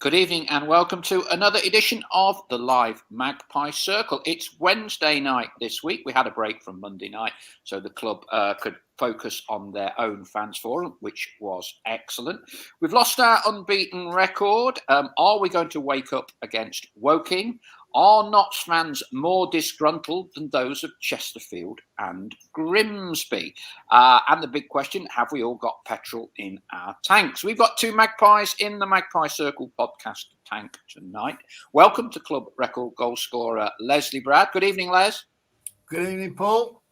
Good evening and welcome to another edition of the live Magpie Circle. It's Wednesday night this week. We had a break from Monday night so the club could focus on their own fans forum, which was excellent. We've lost our unbeaten record. Are we going to wake up against Woking? Are Notts fans more disgruntled than those of Chesterfield and Grimsby? And the big question, have we all got petrol in our tanks? We've got two Magpies in the Magpie Circle podcast tank tonight. Welcome to club record goal scorer Leslie Brad. Good evening, Les. Good evening, Paul.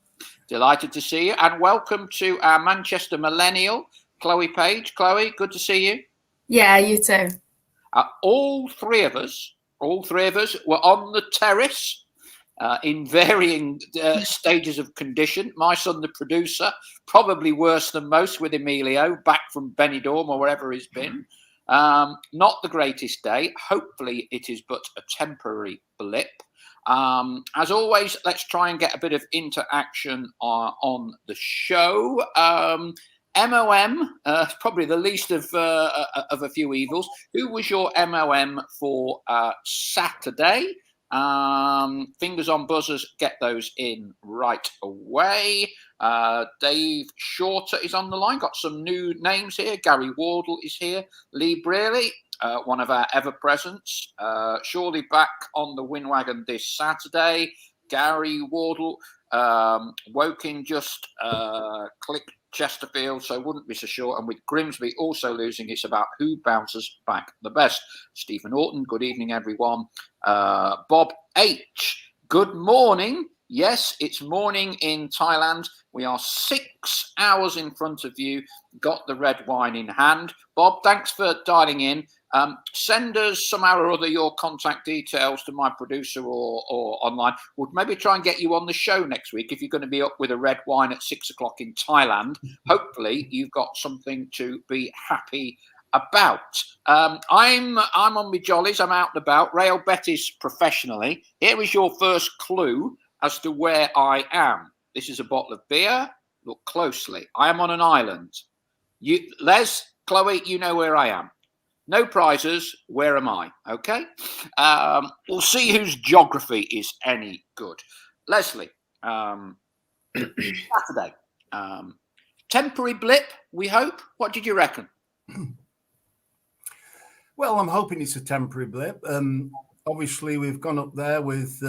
Delighted to see you. And welcome to our Manchester millennial, Chloe Page. Chloe, good to see you. Yeah, you too. All three of us were on the terrace in varying stages of condition. My son, the producer, probably worse than most with Emilio, back from Benidorm or wherever he's been. Not the greatest day. Hopefully it is but a temporary blip. As always, let's try and get a bit of interaction on the show. MOM, probably the least of a few evils. Who was your MOM for Saturday? Fingers on buzzers, get those in right away. Dave Shorter is on the line. Got some new names here. Gary Wardle is here. Lee Brearley, one of our ever-presents. Surely back on the win wagon this Saturday. Gary Wardle, Woking just clicked Chesterfield, so wouldn't be so sure. And with Grimsby also losing, it's about who bounces back the best. Stephen Orton, good evening, everyone. Bob H, good morning. Yes, it's morning in Thailand. We are 6 hours in front of you. Got the red wine in hand. Bob, thanks for dialing in. Send us somehow or other your contact details to my producer or online. We'll maybe try and get you on the show next week if you're going to be up with a red wine at 6 o'clock in Thailand. Hopefully you've got something to be happy about. I'm on my jollies. I'm out and about. Rail Betis professionally. Here is your first clue as to where I am. This is a bottle of beer. Look closely. I am on an island. Les, Chloe, you know where I am. No prizes. Where am I? Okay. We'll see whose geography is any good. Leslie, Saturday. Temporary blip, we hope. What did you reckon? Well, I'm hoping it's a temporary blip. Obviously, we've gone up there with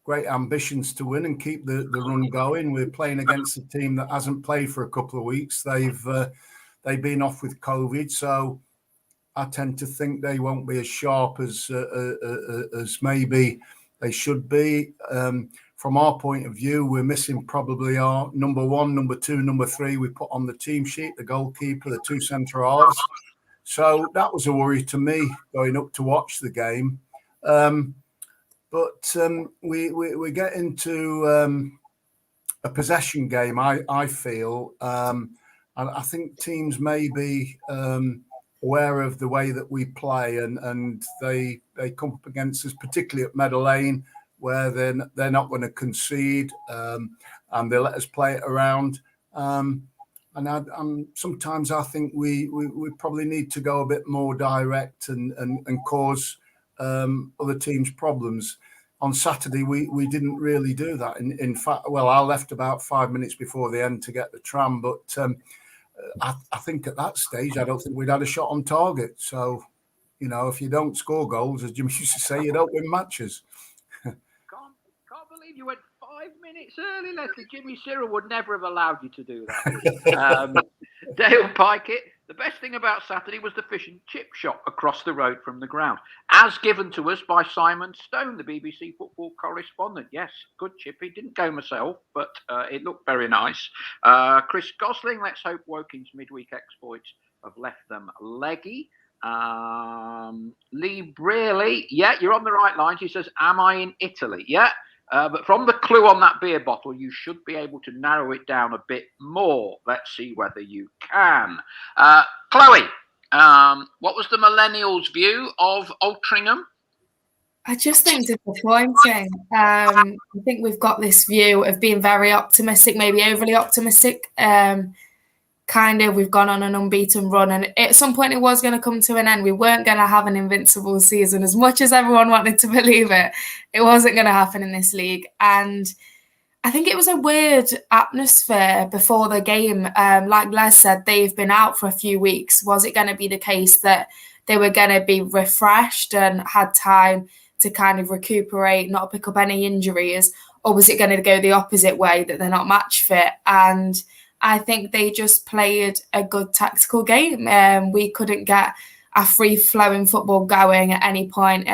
great ambitions to win and keep the run going. We're playing against a team that hasn't played for a couple of weeks. They've been off with COVID, so I tend to think they won't be as sharp as maybe they should be. From our point of view, we're missing probably our number one, number two, number three we put on the team sheet, the goalkeeper, the two centre halves. So that was a worry to me going up to watch the game. But we get into a possession game, I feel. And I think teams may be aware of the way that we play, and they come up against us, particularly at Meadow Lane, where they're not going to concede, and they let us play it around. And sometimes I think we probably need to go a bit more direct and cause other teams problems. On Saturday, we didn't really do that. In fact, well, I left about 5 minutes before the end to get the tram, but I think at that stage, I don't think we'd had a shot on target. So, you know, if you don't score goals, as Jim used to say, you don't win matches. Can't believe you went 5 minutes early, Leslie. Jimmy Cyril would never have allowed you to do that. Dale Pikett, the best thing about Saturday was the fish and chip shop across the road from the ground, as given to us by Simon Stone, the BBC football correspondent. Yes, good chippy. Didn't go myself, but it looked very nice. Chris Gosling, let's hope Woking's midweek exploits have left them leggy. Lee Brearley, yeah, you're on the right lines. He says, am I in Italy? Yeah. But from the clue on that beer bottle, you should be able to narrow it down a bit more. Let's see whether you can. Chloe, what was the millennials' view of Altrincham? I just think disappointing. I think we've got this view of being very optimistic, maybe overly optimistic, kind we've gone on an unbeaten run, and at some point it was going to come to an end. We weren't going to have an invincible season as much as everyone wanted to believe it. It wasn't going to happen in this league. And I think it was a weird atmosphere before the game. Like Les said, they've been out for a few weeks. Was it going to be the case that they were going to be refreshed and had time to kind of recuperate, not pick up any injuries? Or was it going to go the opposite way, that they're not match fit? And I think they just played a good tactical game. We couldn't get a free-flowing football going at any point.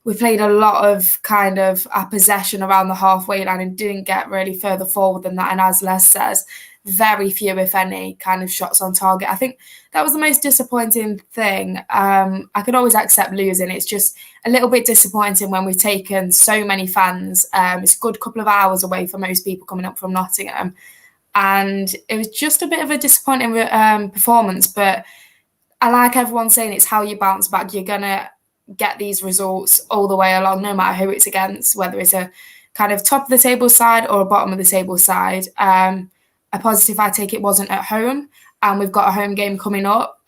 We played a lot of kind of our possession around the halfway line and didn't get really further forward than that. And as Les says, very few, if any, kind of shots on target. I think that was the most disappointing thing. I could always accept losing. It's just a little bit disappointing when we've taken so many fans. It's a good couple of hours away for most people coming up from Nottingham. And it was just a bit of a disappointing performance. But I like everyone saying it's how you bounce back. You're going to get these results all the way along, no matter who it's against, whether it's a kind of top of the table side or a bottom of the table side. A positive I take it wasn't at home. And we've got a home game coming up,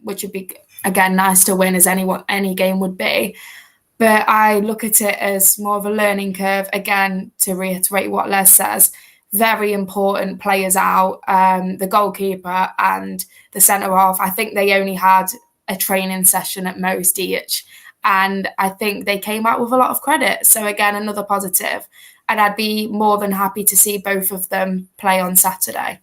which would be, again, nice to win as any game would be. But I look at it as more of a learning curve. Again, to reiterate what Les says, very important players out, the goalkeeper and the centre-half. I think they only had a training session at most each. And I think they came out with a lot of credit. So again, another positive. And I'd be more than happy to see both of them play on Saturday.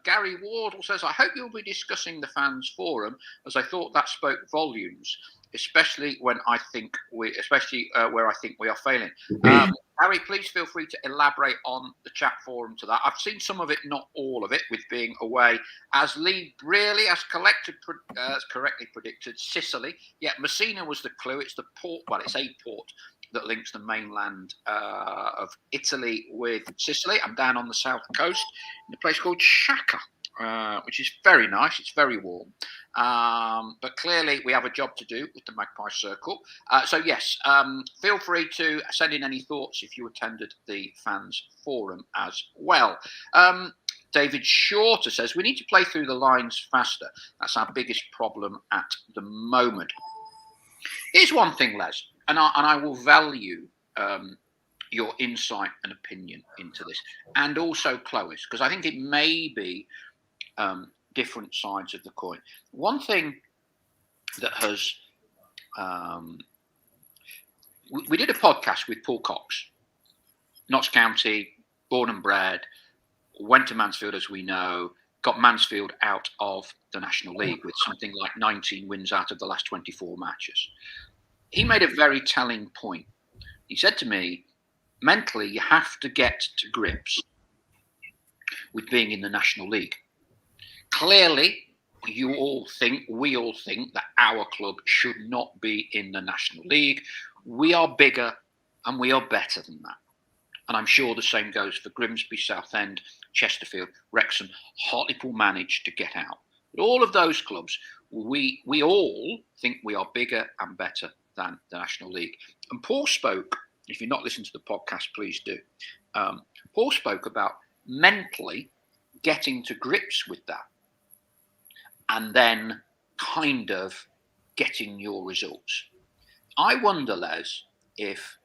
Gary Wardle says, I hope you'll be discussing the fans forum, as I thought that spoke volumes, especially when I think where I think we are failing. Harry, please feel free to elaborate on the chat forum to that. I've seen some of it, not all of it, with being away. As Lee Brearley has correctly predicted, Sicily. Yeah, Messina was the clue. It's the port. Well, it's a port that links the mainland of Italy with Sicily. I'm down on the south coast in a place called Shaka, which is very nice. It's very warm. But clearly we have a job to do with the Magpie Circle. So yes, feel free to send in any thoughts if you attended the fans forum as well. David Shorter says, we need to play through the lines faster. That's our biggest problem at the moment. Here's one thing, Les, and I will value your insight and opinion into this, and also Chloe's, because I think it may be different sides of the coin. One thing that has we did a podcast with Paul Cox, Notts County, born and bred, went to Mansfield, as we know, got Mansfield out of the National League with something like 19 wins out of the last 24 matches. He made a very telling point. He said to me, mentally, you have to get to grips with being in the National League. Clearly, we all think that our club should not be in the National League. We are bigger and we are better than that. And I'm sure the same goes for Grimsby, Southend, Chesterfield, Wrexham. Hartlepool managed to get out. But all of those clubs, we all think we are bigger and better than the National League. And Paul spoke, if you're not listening to the podcast, please do. Paul spoke about mentally getting to grips with that and then kind of getting your results. I wonder, Les, if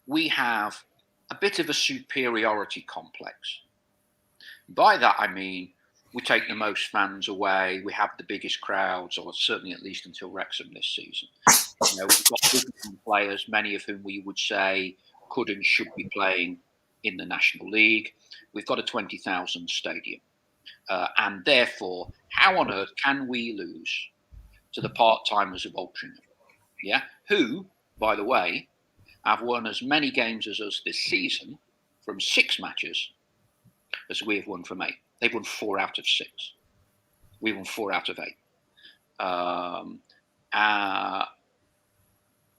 we have a bit of a superiority complex. By that, I mean, we take the most fans away, we have the biggest crowds, or certainly at least until Wrexham this season. You know, we've got big players, many of whom we would say could and should be playing in the National League. We've got a 20,000 stadium. And therefore, how on earth can we lose to the part-timers of Altrincham? Yeah, who, by the way, have won as many games as us this season from 6 matches as we have won from 8. They've won 4 out of 6. We won 4 out of 8.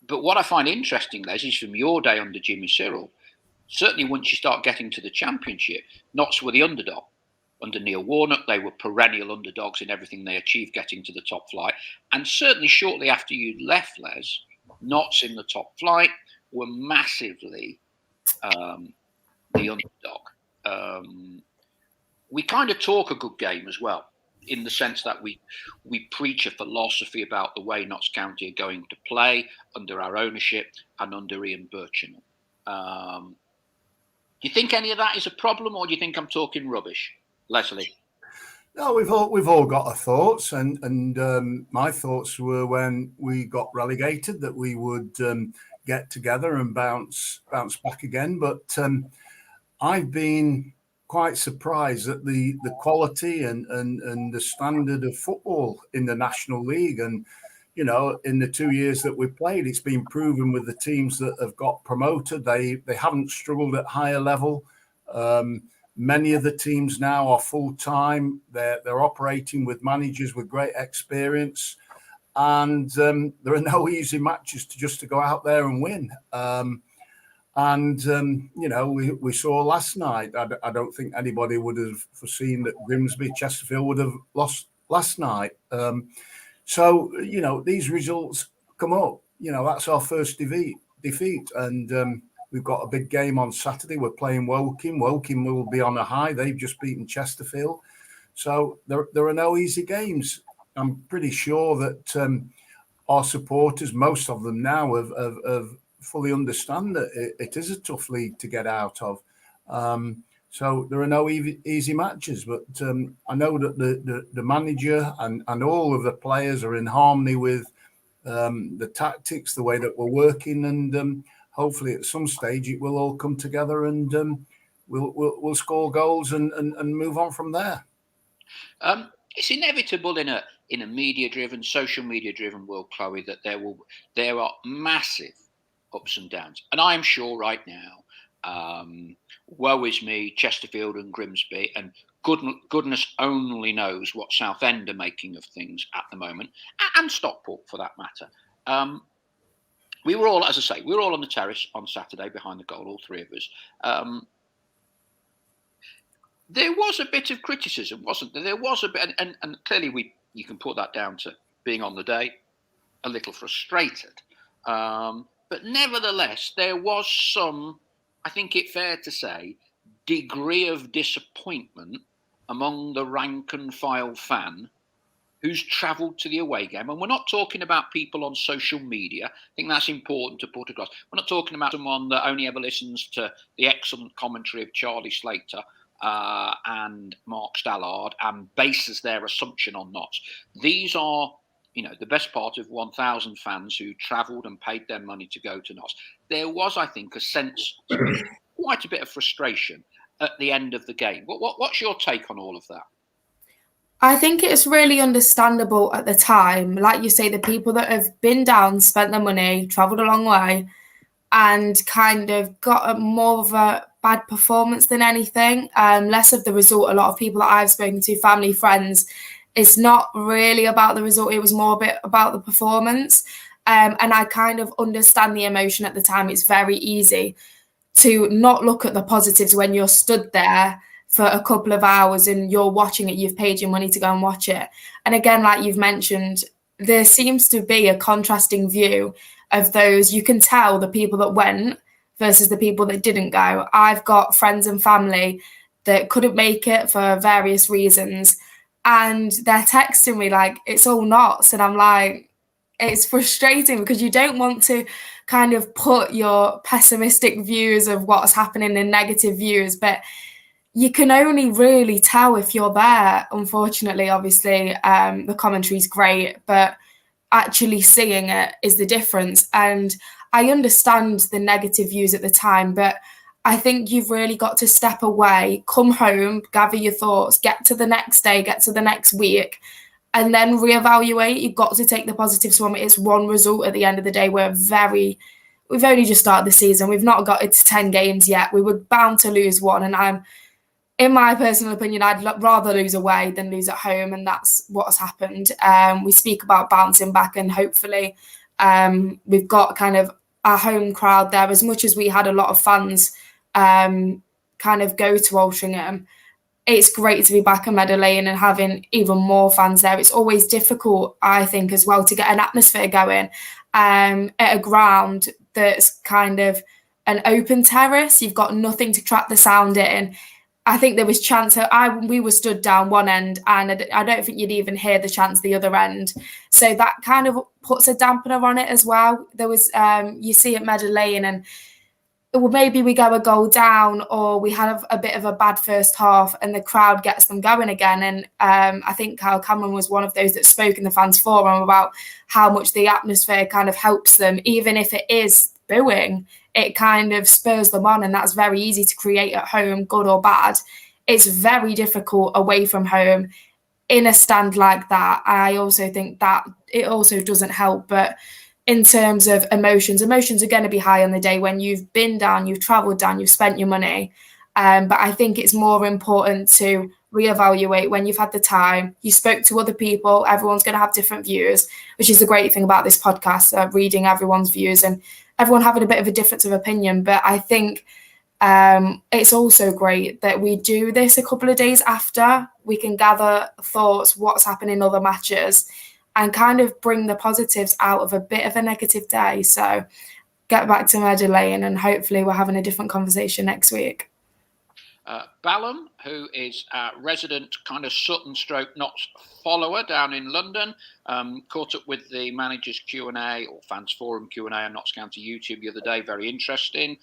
But what I find interesting, Les, is from your day under Jimmy Cyril, certainly once you start getting to the Championship, Notts were the underdog. Under Neil Warnock, they were perennial underdogs in everything they achieved getting to the top flight. And certainly shortly after you'd left, Les, Notts in the top flight were massively the underdog. we kind of talk a good game as well, in the sense that we preach a philosophy about the way Notts County are going to play under our ownership and under Ian Birchingham. Do you think any of that is a problem, or do you think I'm talking rubbish, Leslie? No, we've all got our thoughts, and my thoughts were when we got relegated that we would get together and bounce back again. But I've been quite surprised at the quality and the standard of football in the National League. And you know, in the 2 years that we've played, it's been proven with the teams that have got promoted, they haven't struggled at higher level. Many of the teams now are full time. They're operating with managers with great experience, and there are no easy matches to go out there and win. You know, we saw last night. I don't think anybody would have foreseen that Grimsby, Chesterfield would have lost last night. So you know, these results come up. You know, that's our first defeat, and we've got a big game on Saturday. We're playing Woking. Woking will be on a high. They've just beaten Chesterfield. So there are no easy games. I'm pretty sure that our supporters, most of them now, have fully understand that it is a tough league to get out of. So there are no easy matches. But I know that the manager and all of the players are in harmony with the tactics, the way that we're working, and hopefully at some stage it will all come together, and we'll score goals and move on from there. It's inevitable in a media-driven, social media-driven world, Chloe, that there are massive ups and downs, and I'm sure right now, woe is me, Chesterfield and Grimsby, and goodness only knows what Southend are making of things at the moment, and Stockport for that matter. We were all, as I say, we were all on the terrace on Saturday behind the goal, all three of us. There was a bit of criticism, wasn't there? There was a bit, and clearly you can put that down to being on the day, a little frustrated. But nevertheless, there was some, I think it's fair to say, degree of disappointment among the rank and file fan who's travelled to the away game. And we're not talking about people on social media. I think that's important to put across. We're not talking about someone that only ever listens to the excellent commentary of Charlie Slater and Mark Stallard and bases their assumption on Notts. These are, you know, the best part of 1,000 fans who travelled and paid their money to go to Notts. There was, I think, a sense, quite a bit of frustration at the end of the game. What's your take on all of that? I think it's really understandable at the time. Like you say, the people that have been down, spent their money, travelled a long way, and kind of got more of a bad performance than anything. Less of the result. A lot of people that I've spoken to, family, friends, it's not really about the result. It was more a bit about the performance. And I kind of understand the emotion at the time. It's very easy to not look at the positives when you're stood there for a couple of hours and you're watching it, you've paid your money to go and watch it. And again, like you've mentioned, there seems to be a contrasting view of those. You can tell the people that went versus the people that didn't go. I've got friends and family that couldn't make it for various reasons, and they're texting me like, it's all Notts. And I'm like, it's frustrating because you don't want to kind of put your pessimistic views of what's happening in negative views, but you can only really tell if you're there. Unfortunately, obviously, the commentary is great, but actually seeing it is the difference. And I understand the negative views at the time, but I think you've really got to step away, come home, gather your thoughts, get to the next day, get to the next week, and then reevaluate. You've got to take the positives from it. It's one result at the end of the day. We've only just started the season. We've not got it to 10 games yet. We were bound to lose one, and in my personal opinion, I'd rather lose away than lose at home, and that's what's happened. We speak about bouncing back, and hopefully we've got kind of our home crowd there. As much as we had a lot of fans kind of go to Altrincham, it's great to be back in Meadow Lane and having even more fans there. It's always difficult, I think, as well, to get an atmosphere going at a ground that's kind of an open terrace. You've got nothing to trap the sound in. I think there was chance. We were stood down one end, and I don't think you'd even hear the chants the other end. So that kind of puts a dampener on it as well. There was, you see at Meadow Lane, and maybe we go a goal down, or we have a bit of a bad first half, and the crowd gets them going again. And I think Kyle Cameron was one of those that spoke in the fans forum about how much the atmosphere kind of helps them, even if it is booing. It kind of spurs them on, and that's very easy to create at home, good or bad. It's very difficult away from home in a stand like that. I also think that it also doesn't help. But in terms of emotions are going to be high on the day when you've been down, you've travelled down, you've spent your money. But I think it's more important to reevaluate when you've had the time, you spoke to other people, everyone's going to have different views, which is the great thing about this podcast, reading everyone's views and everyone having a bit of a difference of opinion. But I think it's also great that we do this a couple of days after. We can gather thoughts, what's happened in other matches, and kind of bring the positives out of a bit of a negative day. So get back to Meadow Lane, and hopefully we're having a different conversation next week. Ballum, who is a resident kind of Sutton stroke Notts follower down in London, caught up with the manager's Q&A or fans forum Q&A on Notts County YouTube the other day. Very interesting.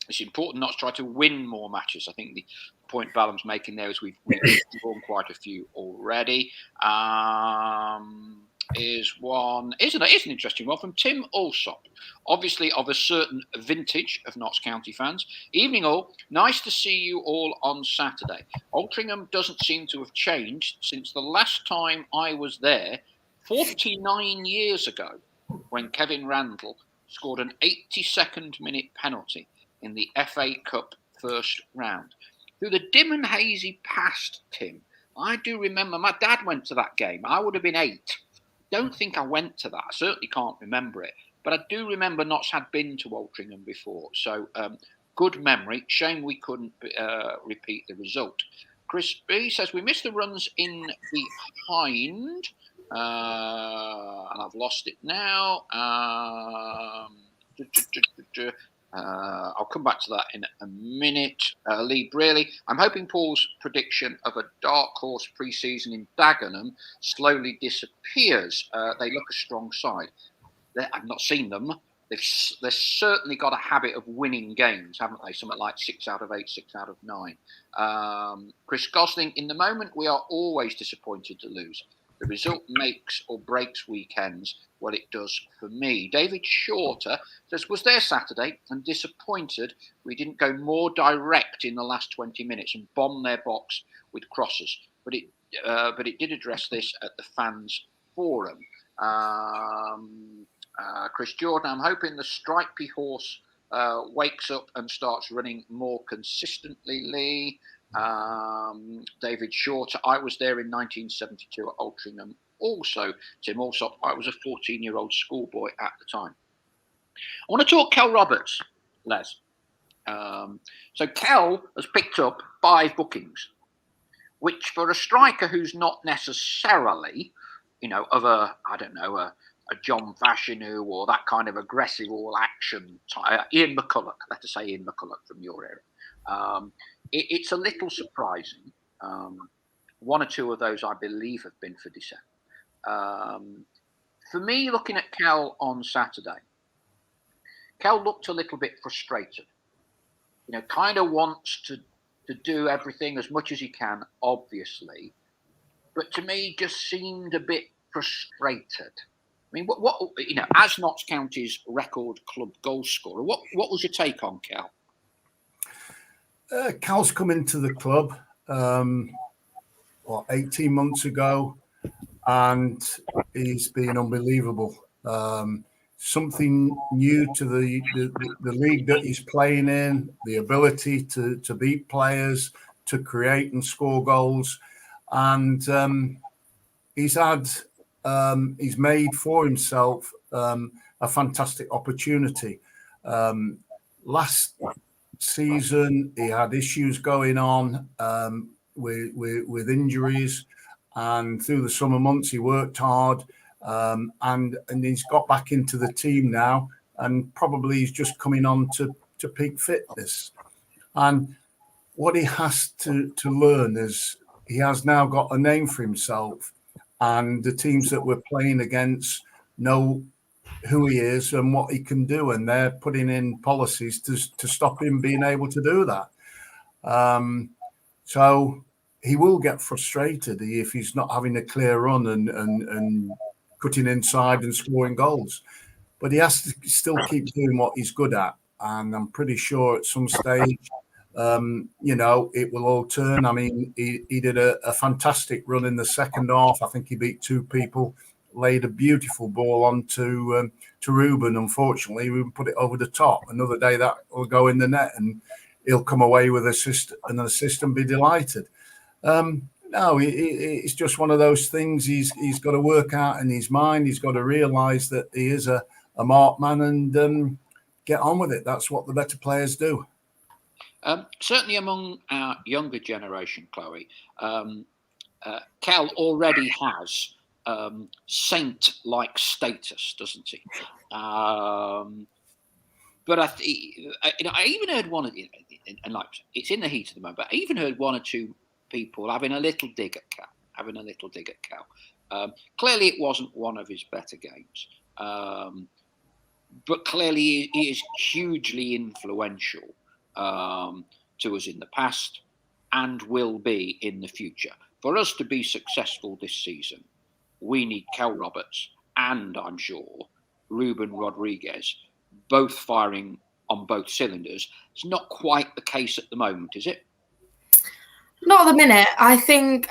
It's important not to try to win more matches. I think the point Ballum's making there is we've won quite a few already. Is an interesting one from Tim Alsop, obviously of a certain vintage of Notts County fans. Evening all, nice to see you all on Saturday. Altrincham doesn't seem to have changed since the last time I was there 49 years ago, when Kevin Randall scored an 82nd minute penalty in the FA Cup first round. Through the dim and hazy past, Tim, I do remember my dad went to that game. I would have been 8. Don't think I went to that. I certainly can't remember it. But I do remember Notts had been to Altrincham before. So good memory. Shame we couldn't repeat the result. Chris B says, we missed the runs in behind. And I've lost it now. I'll come back to that in a minute. Lee Brearley, I'm hoping Paul's prediction of a dark horse pre-season in Dagenham slowly disappears. They look a strong side. I've not seen them. They've certainly got a habit of winning games, haven't they? Something like 6 out of 8, 6 out of 9. Chris Gosling, in the moment, we are always disappointed to lose. The result makes or breaks weekends. Well, it does for me. David Shorter says, was there Saturday and disappointed we didn't go more direct in the last 20 minutes and bomb their box with crosses. But it did address this at the fans forum. Chris Jordan, I'm hoping the stripy horse wakes up and starts running more consistently, Lee. David Shorter, I was there in 1972 at Altrincham. Also, Tim Alsop, I was a 14-year-old schoolboy at the time. I want to talk Kel Roberts, Les. So Kel has picked up 5 bookings, which for a striker who's not necessarily, of a John Fashanu or that kind of aggressive all-action type, Ian McCulloch, let us say Ian McCulloch from your area. It's a little surprising. 1 or 2 of those, I believe, have been for December. For me, looking at Kel on Saturday, Kel looked a little bit frustrated. Kind of wants to do everything as much as he can, obviously, but to me, just seemed a bit frustrated. I mean, what as Notts County's record club goal scorer, what was your take on Kel? Cal's come into the club 18 months ago, and he's been unbelievable. Something new to the league that he's playing in, the ability to beat players, to create and score goals, and he's made for himself a fantastic opportunity. Last season, he had issues going on with injuries, and through the summer months, he worked hard, and he's got back into the team now, and probably he's just coming on to peak fitness. And what he has to learn is he has now got a name for himself, and the teams that we're playing against know who he is and what he can do, and they're putting in policies to stop him being able to do that. So he will get frustrated if he's not having a clear run and cutting inside and scoring goals. But he has to still keep doing what he's good at, and I'm pretty sure at some stage, it will all turn. I mean, he did a fantastic run in the second half. I think he beat two people, laid a beautiful ball on to Reuben. Unfortunately, Reuben put it over the top. Another day that will go in the net, and he'll come away with an assist and be delighted. No, it's just one of those things. He's got to work out in his mind. He's got to realise that he is a marked man and get on with it. That's what the better players do. Certainly among our younger generation, Chloe, Cal already has saint-like status, doesn't he? But I even heard one of and like it's in the heat of the moment. But I even heard one or two people having a little dig at Cal. Clearly, it wasn't one of his better games. But clearly, he is hugely influential to us in the past and will be in the future. For us to be successful this season, we need Cal Roberts and, I'm sure, Reuben Rodriguez both firing on both cylinders. It's not quite the case at the moment, is it? Not at the minute. I think,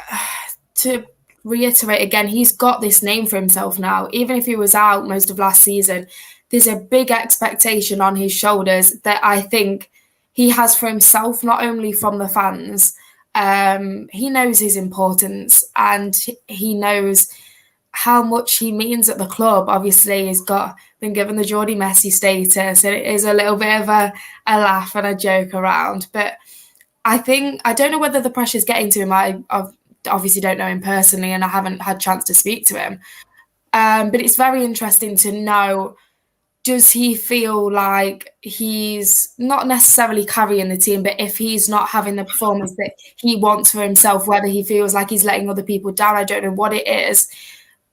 to reiterate again, he's got this name for himself now. Even if he was out most of last season, there's a big expectation on his shoulders that I think he has for himself, not only from the fans. He knows his importance and he knows how much he means at the club. Obviously, he's been given the Geordie Messi status, and it is a little bit of a laugh and a joke around. But I don't know whether the pressure's getting to him. I obviously don't know him personally, and I haven't had a chance to speak to him. But it's very interesting to know, does he feel like he's not necessarily carrying the team, but if he's not having the performance that he wants for himself, whether he feels like he's letting other people down, I don't know what it is.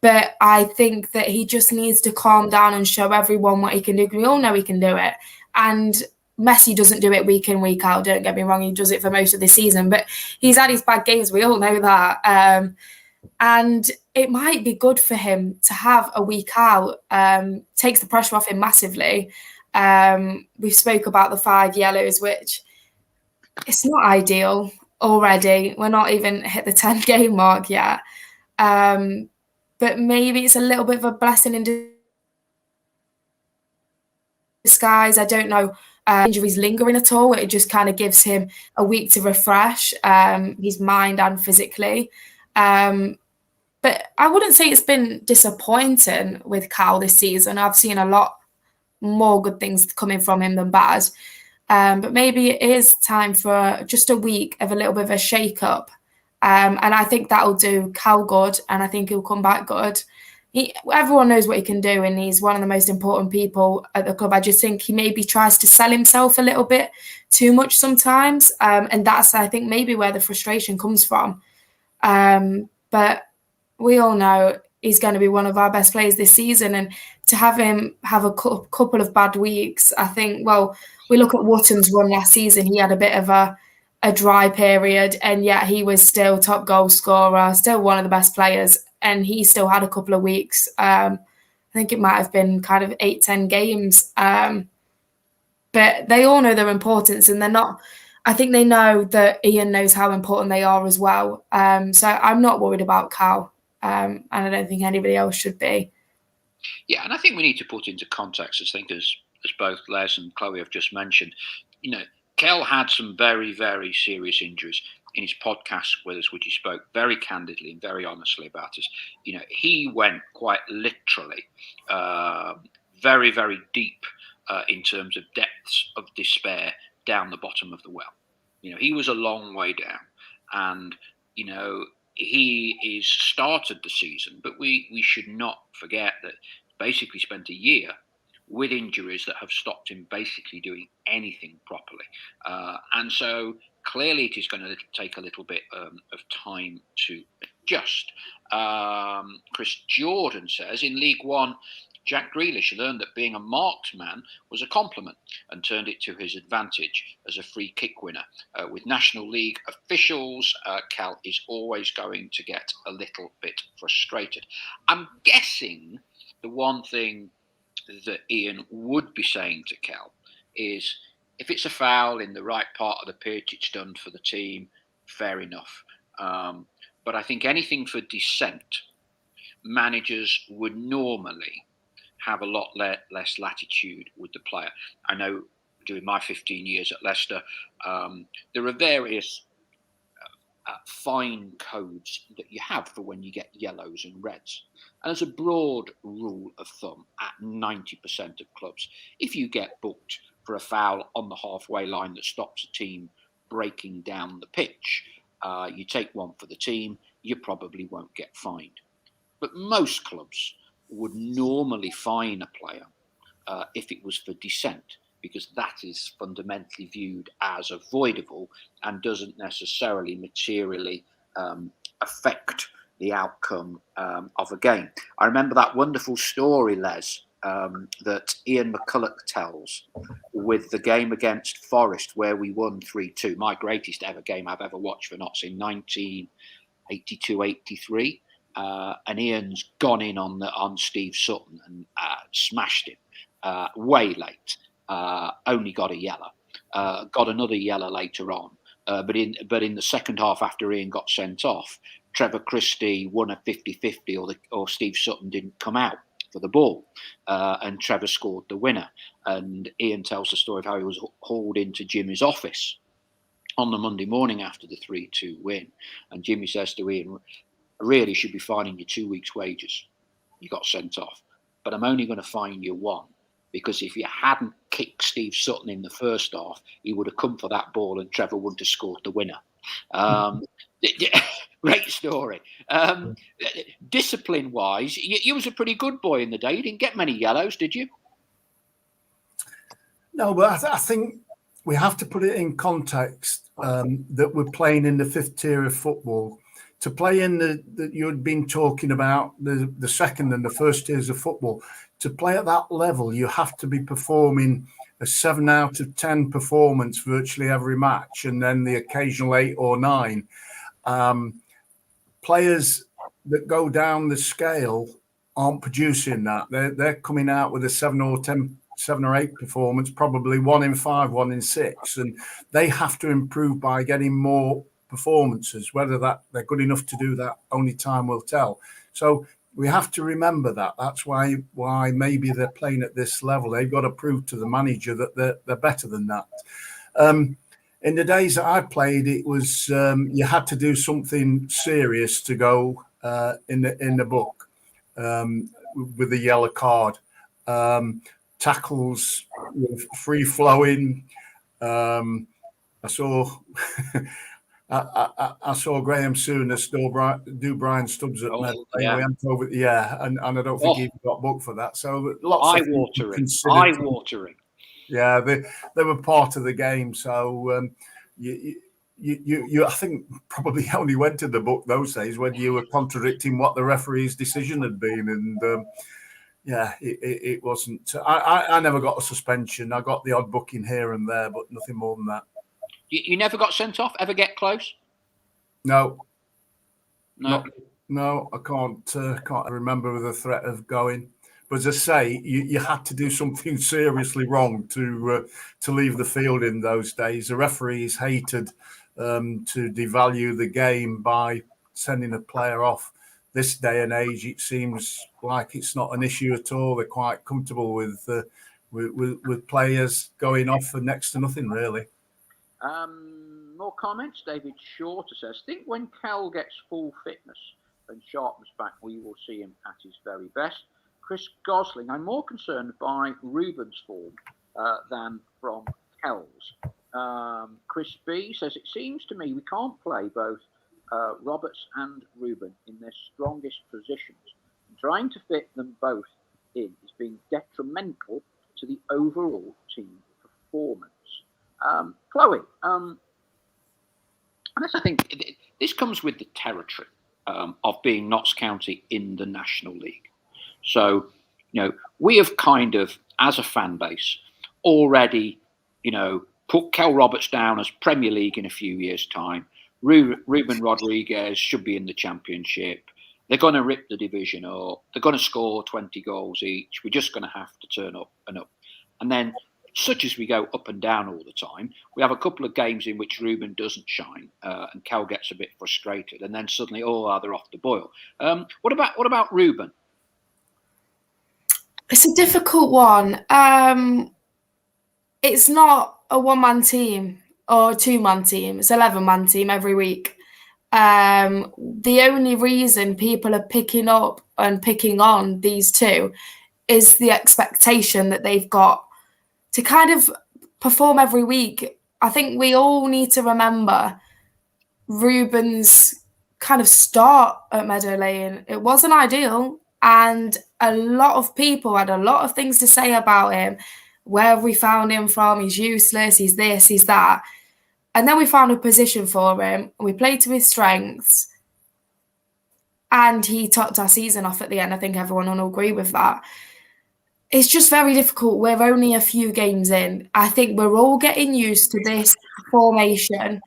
But I think that he just needs to calm down and show everyone what he can do. We all know he can do it. And Messi doesn't do it week in, week out. Don't get me wrong, he does it for most of the season. But he's had his bad games. We all know that. And it might be good for him to have a week out. Takes the pressure off him massively. We've spoke about the 5 yellows, which it's not ideal already. We're not even hit the 10-game mark yet. But maybe it's a little bit of a blessing in disguise. I don't know. Injuries lingering at all. It just kind of gives him a week to refresh his mind and physically. But I wouldn't say it's been disappointing with Cal this season. I've seen a lot more good things coming from him than bad. But maybe it is time for just a week of a little bit of a shake-up. And I think that'll do Cal good, and I think he'll come back good. Everyone knows what he can do, and he's one of the most important people at the club. I just think he maybe tries to sell himself a little bit too much sometimes. And that's, I think, maybe where the frustration comes from. But we all know he's going to be one of our best players this season. And to have him have a couple of bad weeks, I think, well, we look at Wotton's run last season. He had a bit of a dry period, and yet he was still top goal scorer, still one of the best players, and he still had a couple of weeks. I think it might have been kind of 8-10 games. But they all know their importance, and I think they know that Ian knows how important they are as well. So I'm not worried about Cal, and I don't think anybody else should be. Yeah, and I think we need to put into context, as both Les and Chloe have just mentioned, Kel had some very, very serious injuries. In his podcast with us, which he spoke very candidly and very honestly about us, he went quite literally very, very deep in terms of depths of despair down the bottom of the well. He was a long way down, and he is started the season, but we should not forget that basically spent a year with injuries that have stopped him basically doing anything properly. And so clearly it is going to take a little bit of time to adjust. Chris Jordan says, in League One, Jack Grealish learned that being a marked man was a compliment and turned it to his advantage as a free kick winner. With National League officials, Cal is always going to get a little bit frustrated. I'm guessing the one thing that Ian would be saying to Cal is, if it's a foul in the right part of the pitch, it's done for the team, fair enough. But I think anything for dissent, managers would normally have a lot less latitude with the player. I know, during my 15 years at Leicester, there are various fine codes that you have for when you get yellows and reds. And as a broad rule of thumb, at 90% of clubs, if you get booked for a foul on the halfway line that stops a team breaking down the pitch, you take one for the team, you probably won't get fined. But most clubs would normally fine a player if it was for dissent, because that is fundamentally viewed as avoidable and doesn't necessarily materially affect the outcome of a game. I remember that wonderful story, Les, that Ian McCulloch tells with the game against Forest where we won 3-2. My greatest ever game I've ever watched for Notts in 1982-83. And Ian's gone in on Steve Sutton and smashed him way late. Only got a yellow. Got another yellow later on. But in the second half, after Ian got sent off, Trevor Christie won a 50-50, or Steve Sutton didn't come out for the ball, and Trevor scored the winner. And Ian tells the story of how he was hauled into Jimmy's office on the Monday morning after the 3-2 win, and Jimmy says to Ian, I really should be fining you 2 weeks' wages. You got sent off. But I'm only going to fine you one, because if you hadn't kicked Steve Sutton in the first half, he would have come for that ball and Trevor wouldn't have scored the winner. Great story. Discipline-wise, you was a pretty good boy in the day. You didn't get many yellows, did you? No, but I think we have to put it in context that we're playing in the fifth tier of football. To play in that you'd been talking about, the second and the first tiers of football, to play at that level, you have to be performing a 7 out of 10 performance virtually every match, and then the occasional 8 or 9. Players that go down the scale aren't producing that. They're coming out with a 7 or 8 performance, probably 1 in 5, 1 in 6, and they have to improve by getting more performances. Whether that they're good enough to do that, only time will tell. So we have to remember that. That's why maybe they're playing at this level. They've got to prove to the manager that they're better than that. In the days that I played, it was you had to do something serious to go in the book with the yellow card. Tackles were free flowing. I saw I saw Graham Souness do Brian Stubbs at Med. Yeah. Went over, and I don't think he got booked for that. So lots of eye-watering. Yeah, they were part of the game. So you I think probably only went to the book those days when you were contradicting what the referee's decision had been, and it wasn't. I never got a suspension. I got the odd booking here and there, but nothing more than that. You never got sent off? Ever get close? No. I can't remember the threat of going. But as I say, you had to do something seriously wrong to leave the field in those days. The referees hated to devalue the game by sending a player off. This day and age, it seems like it's not an issue at all. They're quite comfortable with players going off for next to nothing, really. More comments. David Shorter says, think when Cal gets full fitness and sharpness back, we will see him at his very best. Chris Gosling, I'm more concerned by Reuben's form than from Kel's. Chris B says, it seems to me we can't play both Roberts and Reuben in their strongest positions. And trying to fit them both in is being detrimental to the overall team performance. Chloe, I think this comes with the territory of being Notts County in the National League. So, we have kind of, as a fan base, already, put Kel Roberts down as Premier League in a few years' time. Reuben Rodriguez should be in the Championship. They're going to rip the division up. They're going to score 20 goals each. We're just going to have to turn up and up. And then, such as we go up and down all the time, we have a couple of games in which Reuben doesn't shine and Cal gets a bit frustrated, and then suddenly, they're off the boil. What about Reuben? It's a difficult one. It's not a one-man team or a two-man team. It's 11-man team every week. The only reason people are picking up and picking on these two is the expectation that they've got to kind of perform every week. I think we all need to remember Reuben's kind of start at Meadow Lane. It wasn't ideal, and a lot of people had a lot of things to say about him. Where have we found him from? He's useless, he's this, he's that. And then we found a position for him, and we played to his strengths, and he topped our season off at the end. I think everyone will agree with that. It's just very difficult. We're only a few games in. I think we're all getting used to this formation.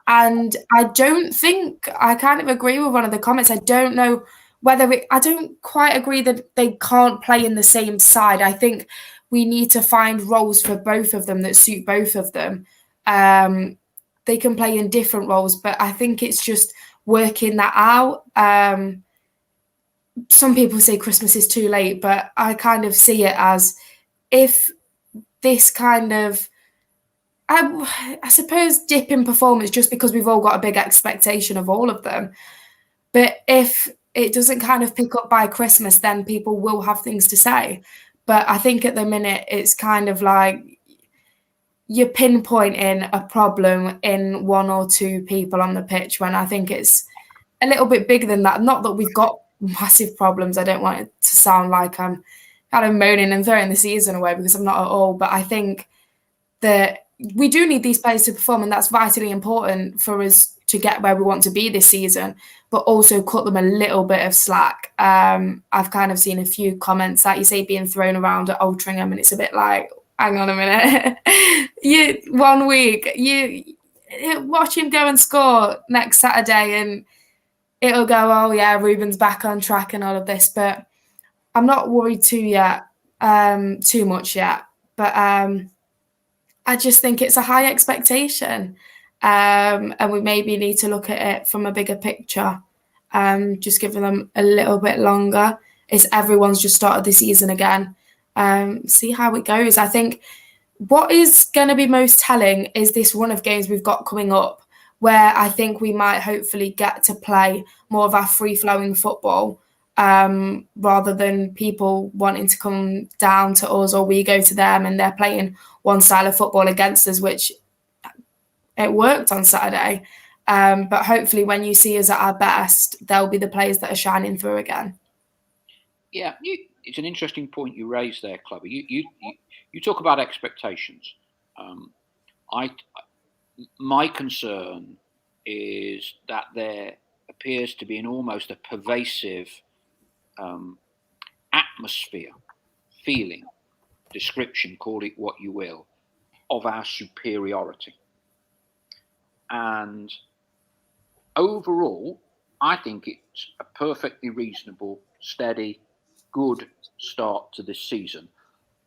And I kind of agree with one of the comments. I don't know I don't quite agree that they can't play in the same side. I think we need to find roles for both of them that suit both of them. They can play in different roles, but I think it's just working that out. Some people say Christmas is too late, but I kind of see it as if this kind of, I suppose, dip in performance just because we've all got a big expectation of all of them. But if it doesn't kind of pick up by Christmas, then people will have things to say. But I think at the minute, it's kind of like you're pinpointing a problem in one or two people on the pitch, when I think it's a little bit bigger than that. Not that we've got massive problems. I don't want it to sound like I'm kind of moaning and throwing the season away, because I'm not at all. But I think that we do need these players to perform, and that's vitally important for us to get where we want to be this season, but also cut them a little bit of slack. I've kind of seen a few comments that you say being thrown around at Altrincham, and it's a bit like, hang on a minute. 1 week, you watch him go and score next Saturday and it'll go, oh yeah, Reuben's back on track and all of this. But I'm not worried too much yet. But I just think it's a high expectation. And we maybe need to look at it from a bigger picture. Just giving them a little bit longer. It's everyone's just started the season again. See how it goes. I think what is going to be most telling is this run of games we've got coming up, where I think we might hopefully get to play more of our free-flowing football, rather than people wanting to come down to us or we go to them and they're playing one style of football against us, which it worked on Saturday. But hopefully when you see us at our best, they'll be the players that are shining through again. Yeah, it's an interesting point you raised there, Clever. You talk about expectations. My concern is that there appears to be an almost a pervasive atmosphere, feeling, description, call it what you will, of our superiority. And overall, I think it's a perfectly reasonable, steady, good start to this season,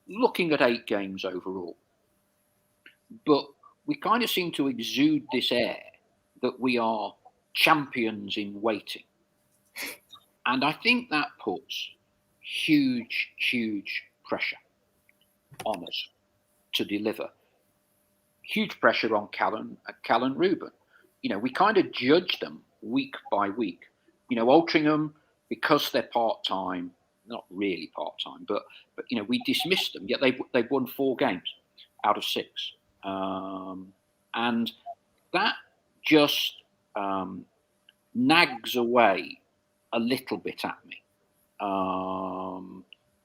looking at 8 games overall. But we kind of seem to exude this air that we are champions in waiting. And I think that puts huge, huge pressure on us to deliver. Huge pressure on Cal and Reuben. We kind of judge them week by week. Altrincham, because they're part-time, not really part-time, but we dismissed them, yet they've won 4 games out of 6. And that just nags away a little bit at me,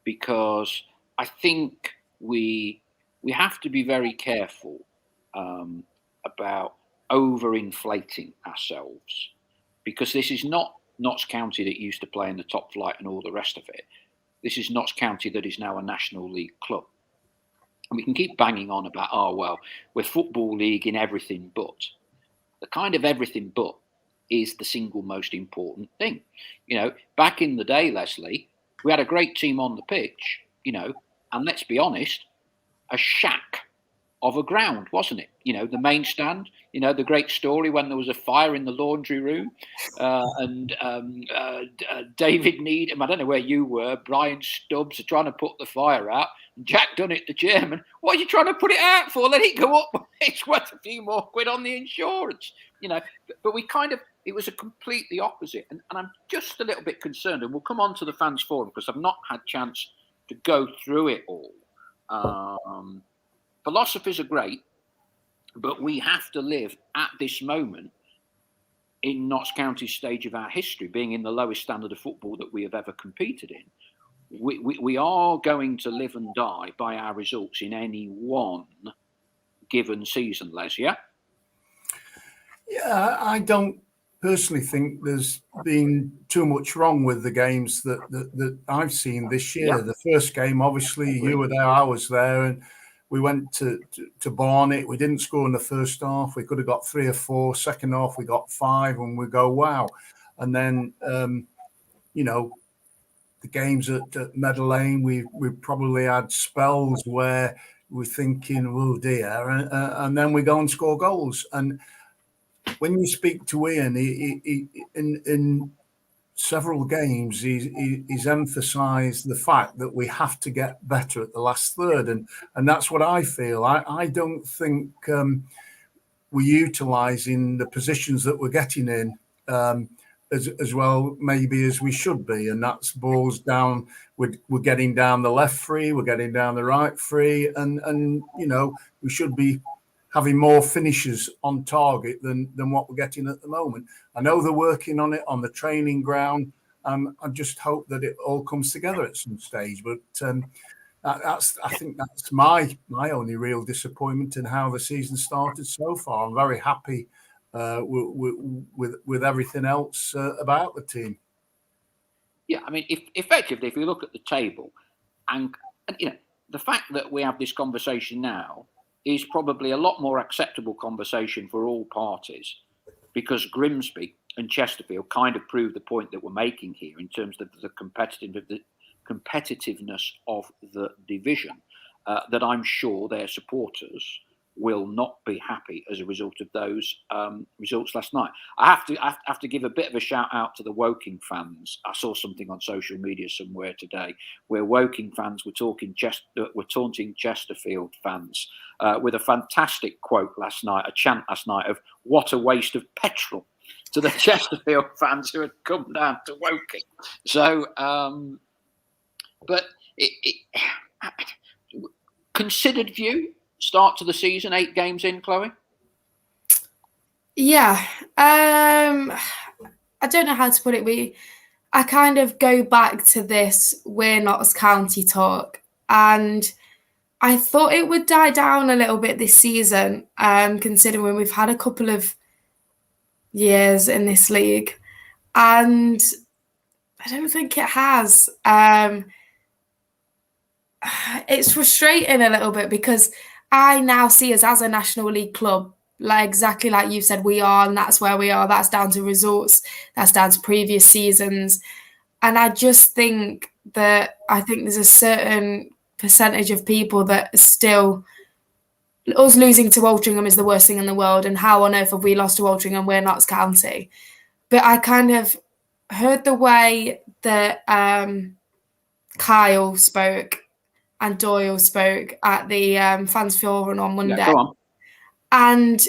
because I think we have to be very careful about overinflating ourselves, because this is not Notts County that used to play in the top flight and all the rest of it. This is Notts County that is now a National League club. And we can keep banging on about, oh, well, we're Football League in everything but. The kind of everything but is the single most important thing. You know, back in the day, Leslie, we had a great team on the pitch, you know, and let's be honest, a shack of a ground, wasn't it? You know, the main stand, you know, the great story when there was a fire in the laundry room and David Needham, I don't know where you were, Brian Stubbs are trying to put the fire out. Jack Dunnett, the chairman, what are you trying to put it out for? Let it go up. It's worth a few more quid on the insurance, you know. But we kind of, it was a completely opposite. And I'm just a little bit concerned, and we'll come on to the fans forum because I've not had a chance to go through it all. Philosophies are great, but we have to live at this moment in Notts County's stage of our history, being in the lowest standard of football that we have ever competed in. We are going to live and die by our results in any one given season, Les, yeah? Yeah, I don't personally think there's been too much wrong with the games that I've seen this year. Yeah. The first game, obviously, you were there, I was there, and we went to Barnet. We didn't score in the first half. We could have got 3 or 4. Second half, we got 5, and we go, wow. And then, you know, the games at Meadow Lane, we probably had spells where we're thinking, oh dear, and then we go and score goals. And when you speak to Ian, he in several games, he's emphasised the fact that we have to get better at the last third, and that's what I feel. I don't think we're utilising the positions that we're getting in as well, maybe as we should be, and that's balls down. We're getting down the left free, we're getting down the right free, and you know, we should be having more finishes on target than what we're getting at the moment. I know they're working on it on the training ground. I just hope that it all comes together at some stage. But I think that's my only real disappointment in how the season started so far. I'm very happy with everything else about the team. Yeah, I mean, effectively, if you look at the table, and you know, the fact that we have this conversation now is probably a lot more acceptable conversation for all parties, because Grimsby and Chesterfield kind of prove the point that we're making here in terms of the competitiveness of the division, that I'm sure their supporters will not be happy as a result of those results last night. I have to give a bit of a shout out to the Woking fans. I saw something on social media somewhere today where Woking fans were taunting Chesterfield fans with a fantastic quote last night, a chant last night of "what a waste of petrol" to the Chesterfield fans who had come down to Woking. So, but considered view. Start to the season, 8 games in, Chloe? Yeah. I don't know how to put it. I kind of go back to this we're Notts County talk, and I thought it would die down a little bit this season, considering we've had a couple of years in this league, and I don't think it has. It's frustrating a little bit because I now see us as a National League club, like exactly like you said, we are, and that's where we are. That's down to results. That's down to previous seasons. And I just think that there's a certain percentage of people that still, us losing to Altrincham is the worst thing in the world. And how on earth have we lost to Altrincham? We're Notts County. But I kind of heard the way that Kyle spoke and Doyle spoke at the fans forum on Monday. Yeah, go on. And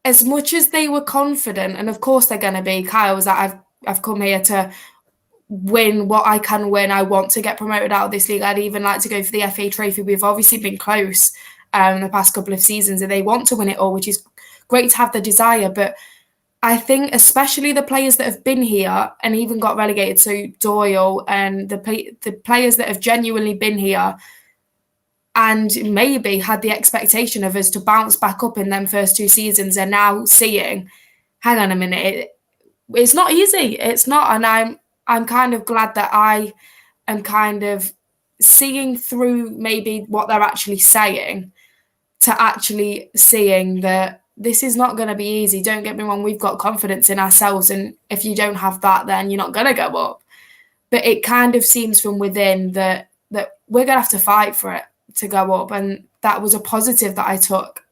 as much as they were confident, and of course they're going to be, Kyle was like, I've come here to win what I can win. I want to get promoted out of this league. I'd even like to go for the FA Trophy. We've obviously been close the past couple of seasons, and they want to win it all, which is great to have the desire. But I think especially the players that have been here and even got relegated, so Doyle and the players that have genuinely been here, and maybe had the expectation of us to bounce back up in them first 2 seasons, are now seeing, hang on a minute, it's not easy. It's not. And I'm kind of glad that I am kind of seeing through maybe what they're actually saying, to actually seeing that this is not going to be easy. Don't get me wrong, we've got confidence in ourselves, and if you don't have that, then you're not going to go up. But it kind of seems from within that we're going to have to fight for it to go up. And that was a positive that I took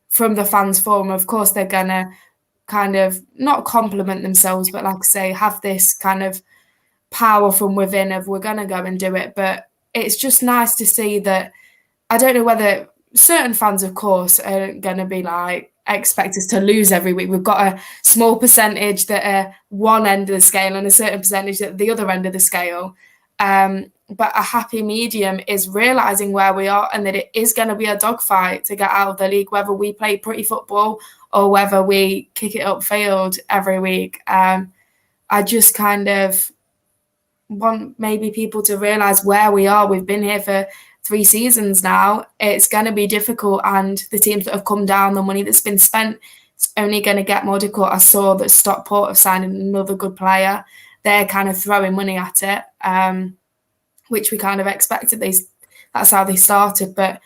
from the fans forum. Of course, they're going to kind of not compliment themselves, but like I say, have this kind of power from within of we're going to go and do it. But it's just nice to see that. I don't know whether certain fans, of course, are going to be like, expect us to lose every week. We've got a small percentage that are one end of the scale and a certain percentage at the other end of the scale. But a happy medium is realising where we are and that it is going to be a dogfight to get out of the league, whether we play pretty football or whether we kick it upfield every week. I just kind of want maybe people to realise where we are. We've been here for 3 seasons now. It's going to be difficult, and the teams that have come down, the money that's been spent, it's only going to get more difficult. I saw that Stockport have signed another good player. They're kind of throwing money at it, which we kind of expected. That's how they started. But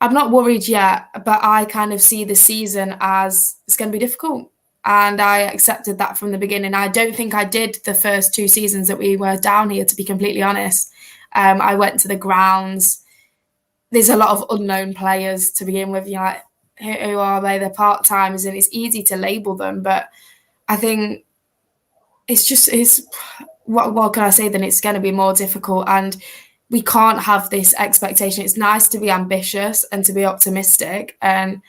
I'm not worried yet, but I kind of see the season as it's going to be difficult. And I accepted that from the beginning. I don't think I did the first 2 seasons that we were down here, to be completely honest. I went to the grounds. There's a lot of unknown players to begin with. You're like, who are they? They're part-timers, and it's easy to label them. But I think what can I say? Then it's going to be more difficult, and we can't have this expectation. It's nice to be ambitious and to be optimistic, and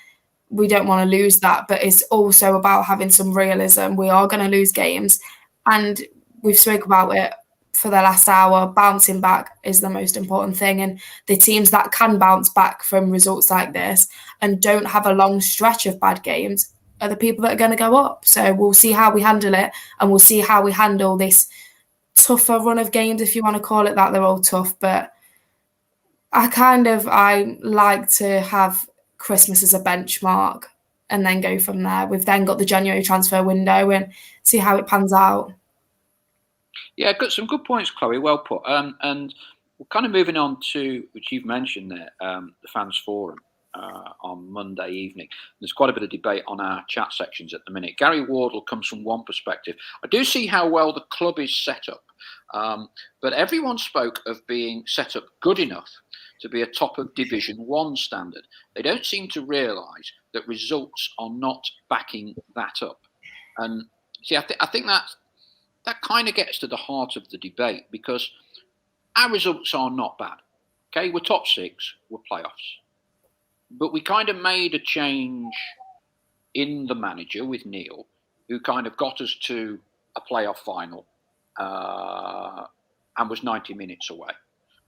we don't want to lose that. But it's also about having some realism. We are going to lose games, and we've spoke about it for the last hour. Bouncing back is the most important thing, and the teams that can bounce back from results like this and don't have a long stretch of bad games are the people that are going to go up. So we'll see how we handle it, and we'll see how we handle this tougher run of games, if you want to call it that. They're all tough, but I like to have Christmas as a benchmark and then go from there. We've then got the January transfer window and see how it pans out. Yeah, got some good points, Chloe. Well put. And we're kind of moving on to, which you've mentioned there, the fans forum on Monday evening. There's quite a bit of debate on our chat sections at the minute. Gary Wardle comes from one perspective. I do see how well the club is set up, but everyone spoke of being set up good enough to be a top of Division 1 standard. They don't seem to realise that results are not backing that up. And see, I think that kind of gets to the heart of the debate, because our results are not bad. Okay, we're top 6, we're playoffs. But we kind of made a change in the manager with Neil, who kind of got us to a playoff final and was 90 minutes away.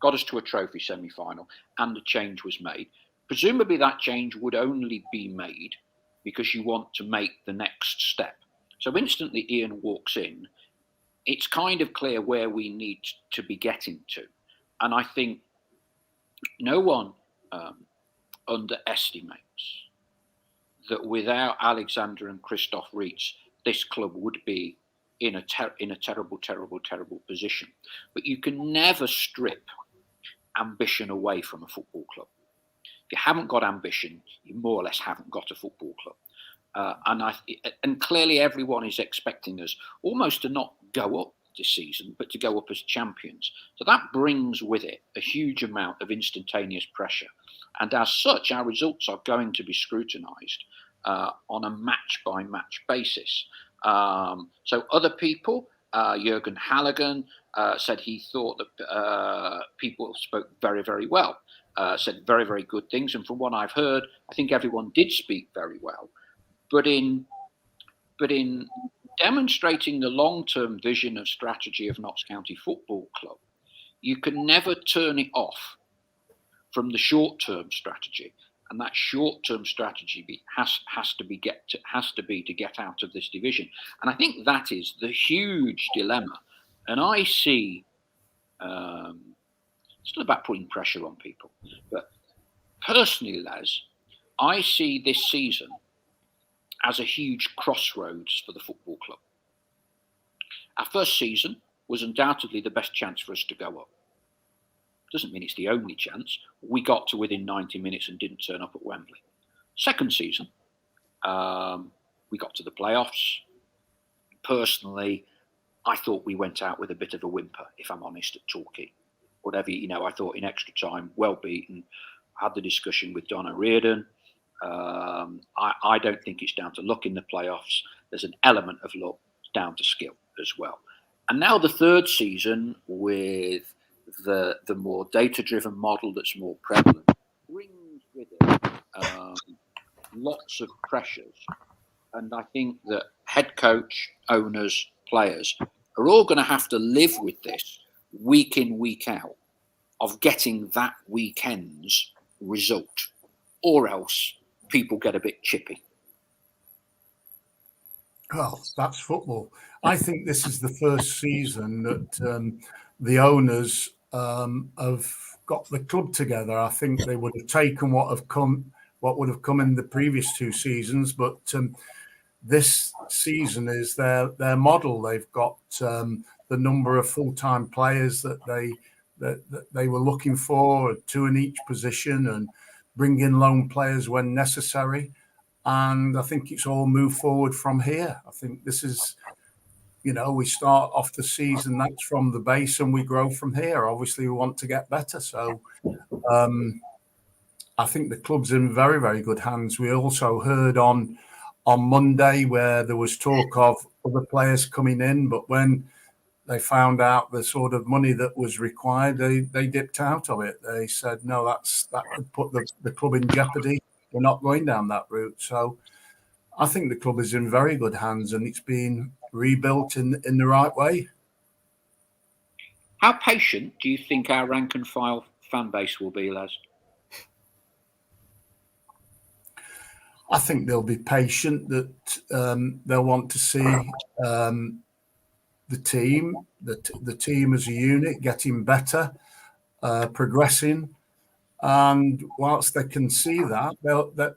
Got us to a trophy semi-final, and the change was made. Presumably that change would only be made because you want to make the next step. So instantly Ian walks in. It's kind of clear where we need to be getting to. And I think no one underestimates that without Alexander and Christoph Reitz, this club would be in a terrible, terrible, terrible position. But you can never strip ambition away from a football club. If you haven't got ambition, you more or less haven't got a football club. And clearly everyone is expecting us almost to not go up this season, but to go up as champions. So that brings with it a huge amount of instantaneous pressure. And as such, our results are going to be scrutinised on a match-by-match basis. So other people, Jürgen Halligan, said he thought that people spoke very, very well, said very, very good things. And from what I've heard, I think everyone did speak very well. But in demonstrating the long-term vision of strategy of Notts County Football Club, you can never turn it off from the short-term strategy. And that short-term strategy has to be to get out of this division. And I think that is the huge dilemma. And I see It's not about putting pressure on people. But personally, Les, I see this season as a huge crossroads for the football club. Our first season was undoubtedly the best chance for us to go up. Doesn't mean it's the only chance. We got to within 90 minutes and didn't turn up at Wembley. Second season, we got to the playoffs. Personally, I thought we went out with a bit of a whimper, if I'm honest, at Torquay. Whatever, I thought in extra time, well beaten. Had the discussion with Donna Reuben. I don't think it's down to luck in the playoffs. There's an element of luck down to skill as well. And now the third season, with the more data-driven model that's more prevalent, brings with it lots of pressures. And I think that head coach, owners, players are all going to have to live with this week in, week out, of getting that weekend's result, or else people get a bit chippy. Well, that's football. I think this is the first season that the owners have got the club together. I think they would have taken what would have come in the previous two seasons, but this season is their model. They've got the number of full-time players that they were looking for, 2 in each position, and bring in loan players when necessary. And I think it's all moved forward from here. I think this is, we start off the season, that's from the base, and we grow from here. Obviously, we want to get better. So I think the club's in very, very good hands. We also heard on Monday where there was talk of other players coming in, but when they found out the sort of money that was required, they dipped out of it. They said, no, that could put the club in jeopardy. We're not going down that route. So I think the club is in very good hands, and it's been rebuilt in the right way. How patient do you think our rank and file fan base will be, Les? I think they'll be patient, that they'll want to see the team as a unit getting better, progressing. And whilst they can see that,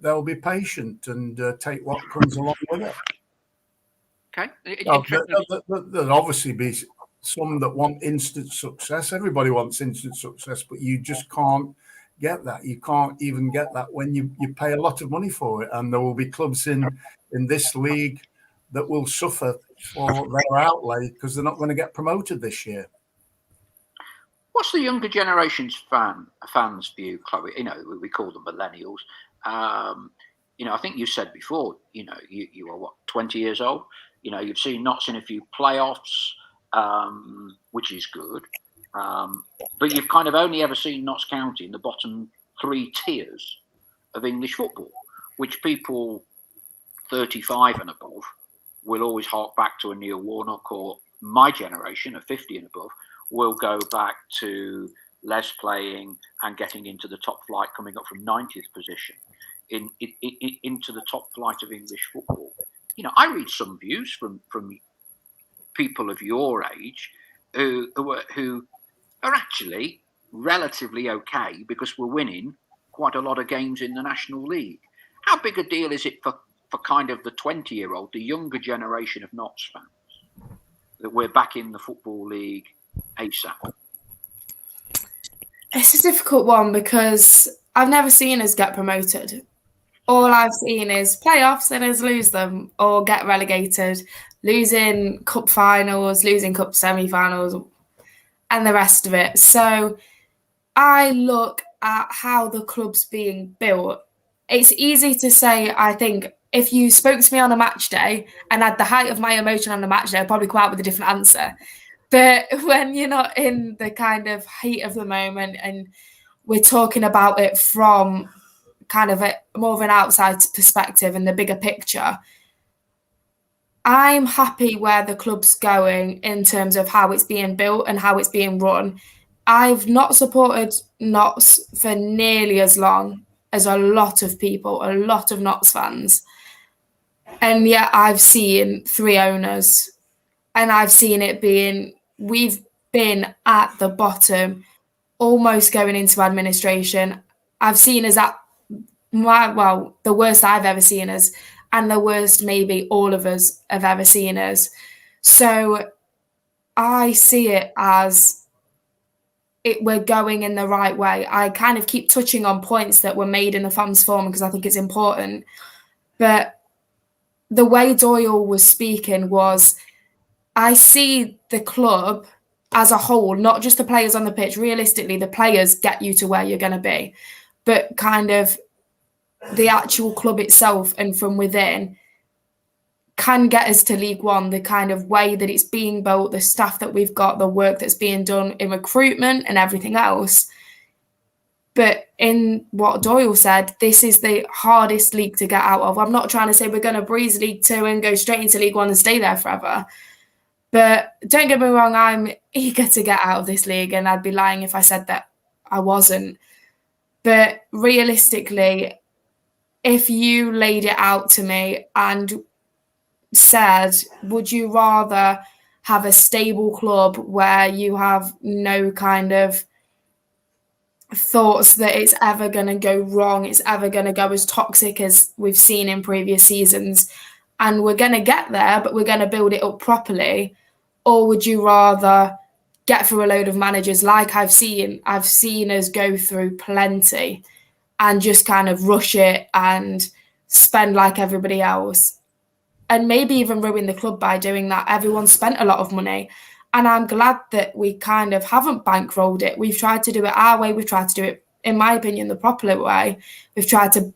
they'll be patient and take what comes along with it. Okay. There'll obviously be some that want instant success. Everybody wants instant success, but you just can't get that. You can't even get that when you pay a lot of money for it. And there will be clubs in this league that will suffer for their outlay because they're not going to get promoted this year. What's the younger generation's fans' view, Chloe? We call them millennials. I think you said before, you are what, 20 years old? You've not seen a few playoffs, which is good. But you've kind of only ever seen Notts County in the bottom 3 tiers of English football, which people 35 and above will always hark back to a Neil Warnock, or my generation of 50 and above will go back to Les playing and getting into the top flight, coming up from 90th position into the top flight of English football. I read some views from people of your age who are actually relatively okay because we're winning quite a lot of games in the National League. How big a deal is it for kind of the 20-year-old, the younger generation of Notts fans, that we're back in the Football League ASAP? It's a difficult one because I've never seen us get promoted. All I've seen is playoffs and us lose them or get relegated, losing cup finals, losing cup semi-finals, and the rest of it. So I look at how the club's being built. It's easy to say, I think, if you spoke to me on a match day and had the height of my emotion on a match day, I'd probably come out with a different answer. But when you're not in the kind of heat of the moment and we're talking about it from kind of more of an outside perspective and the bigger picture, I'm happy where the club's going in terms of how it's being built and how it's being run. I've not supported Notts for nearly as long as a lot of people, a lot of Notts fans. And yet I've seen 3 owners and I've seen it being, we've been at the bottom almost going into administration. I've seen us at the worst I've ever seen us, and the worst maybe all of us have ever seen us. So I see it as we're going in the right way. I kind of keep touching on points that were made in the fans forum because I think it's important. But the way Doyle was speaking was, I see the club as a whole, not just the players on the pitch. Realistically, the players get you to where you're going to be, but kind of the actual club itself and from within can get us to League One. The kind of way that it's being built, the staff that we've got, the work that's being done in recruitment and everything else. But in what Doyle said, this is the hardest league to get out of. I'm not trying to say we're going to breeze League Two and go straight into League One and stay there forever. But don't get me wrong, I'm eager to get out of this league, and I'd be lying if I said that I wasn't. But realistically, if you laid it out to me and said, would you rather have a stable club where you have no kind of thoughts that it's ever going to go wrong, it's ever going to go as toxic as we've seen in previous seasons, and we're going to get there, but we're going to build it up properly? Or would you rather get through a load of managers like I've seen us go through plenty and just kind of rush it and spend like everybody else? And maybe even ruin the club by doing that. Everyone spent a lot of money. And I'm glad that we kind of haven't bankrolled it. We've tried to do it our way. We've tried to do it, in my opinion, the proper way. We've tried to